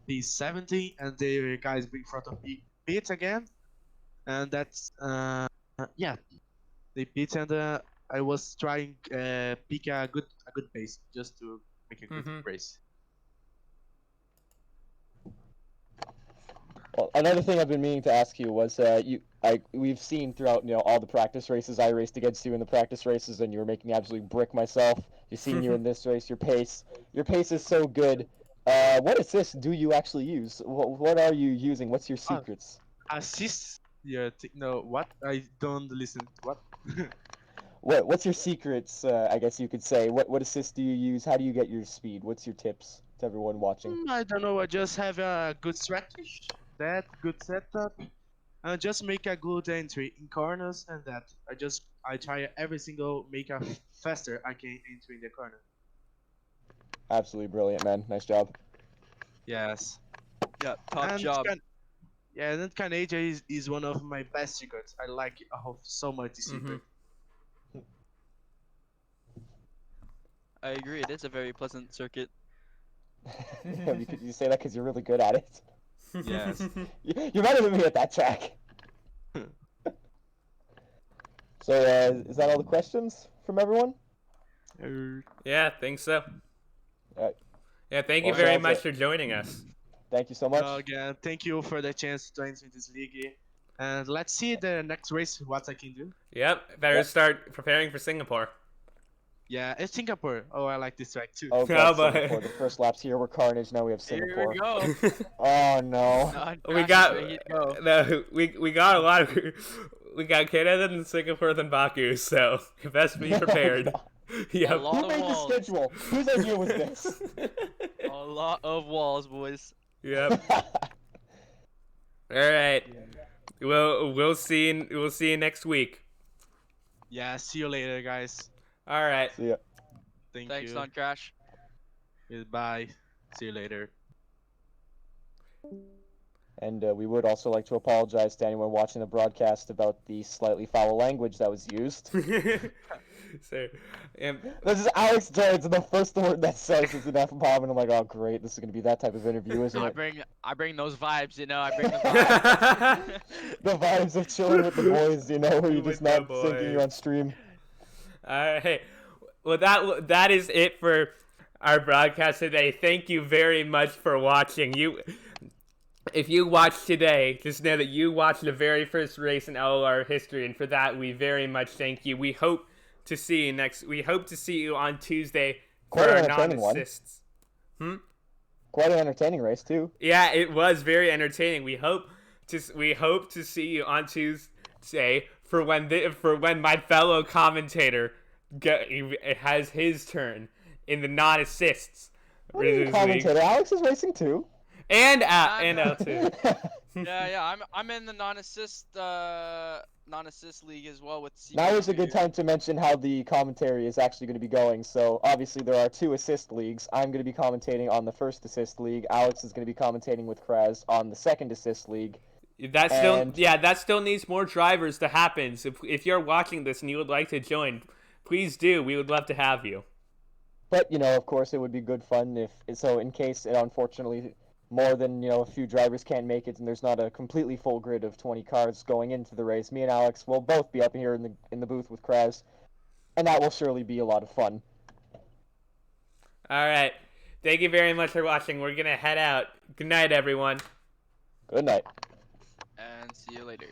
P70 and the guys in front of me pits again and that's yeah they pit and I was trying pick a good pace just to make a good Mm-hmm. race. Well, another thing I've been meaning to ask you was we've seen throughout all the practice races I raced against you in the practice races, and you were making me absolutely brick myself. You've seen you in this race. Your pace is so good. What assist do you actually use? What are you using? What's your Ah, secrets? assist. Yeah, no, what? I don't listen. What? What's your secrets? I guess you could say. What assist do you use? How do you get your speed? What's your tips to everyone watching? I don't know. I just have a good strategy, that good setup, and just make a good entry in corners, and that I try every single make a faster I can enter in the corner. Absolutely brilliant, man. Nice job. Yes, Yeah, top and job. yeah, that kind of is one of my best secrets. I like so much the Mm-hmm. secret. I agree. It is a very pleasant circuit. You say that because you're really good at it. Yes. You're better than me at that track. So, is that all the questions from everyone? Yeah, think so. Alright. Yeah, thank you Well, very sounds much like- for joining us. Thank you so much. Again, thank you for the chance to enter this league. And let's see the next race, what I can do. Yep, better Yep. start preparing for Singapore. Yeah, it's Singapore. Oh, I like this track too. Oh, Oh, God, but- Singapore. The first lap's here. We're carnage. Now we have Here Singapore. we go. Oh, no. we Crash got is ready to go. no, we got a lot of we got Canada and Singapore than Baku, so you best be prepared. Yep. A lot Who of made walls. the schedule? Whose idea was this? A lot of walls, boys. Yep. All right. We'll see you next week. Yeah, see you later, guys. All right. See ya. Thanks, you. non-crash. Goodbye. See you later. And we would also like to apologize to anyone watching the broadcast about the slightly foul language that was used. So, This is Alex Jones, and the first word that says is an F-bomb, and I'm like, oh great, this is gonna be that type of interview, isn't it? I bring those vibes, you know. I bring the vibes. The vibes of chilling with the boys, you know, where you're With just the not thinking you're boys. on stream. all right. Well, that is it for our broadcast today. Thank you very much for watching. If you watched today, just know that you watched the very first race in LOR history, and for that we very much thank you. We hope to see you We hope to see you on Tuesday for Quite an our entertaining one. non-assists. Quite an entertaining race too. Yeah, it was very entertaining. We hope to see you on Tuesday for when my fellow commentator has his turn in the non-assists. What are you commentator? Alex is racing too. And L2. Yeah. I'm in the non-assist league as well with. Now is a CP2 good here. time to mention how the commentary is actually going to be going. So obviously there are 2 assist leagues. I'm going to be commentating on the first assist league. Alex is going to be commentating with Kraz on the second assist league. That still needs more drivers to happen. So if you're watching this and you would like to join, please do. We would love to have you. But, you know, of course, it would be good fun in case it unfortunately more than, a few drivers can't make it and there's not a completely full grid of 20 cars going into the race. Me and Alex will both be up here in the booth with Kraz, and that will surely be a lot of fun. All right. Thank you very much for watching. We're going to head out. Good night, everyone. Good night. And see you later.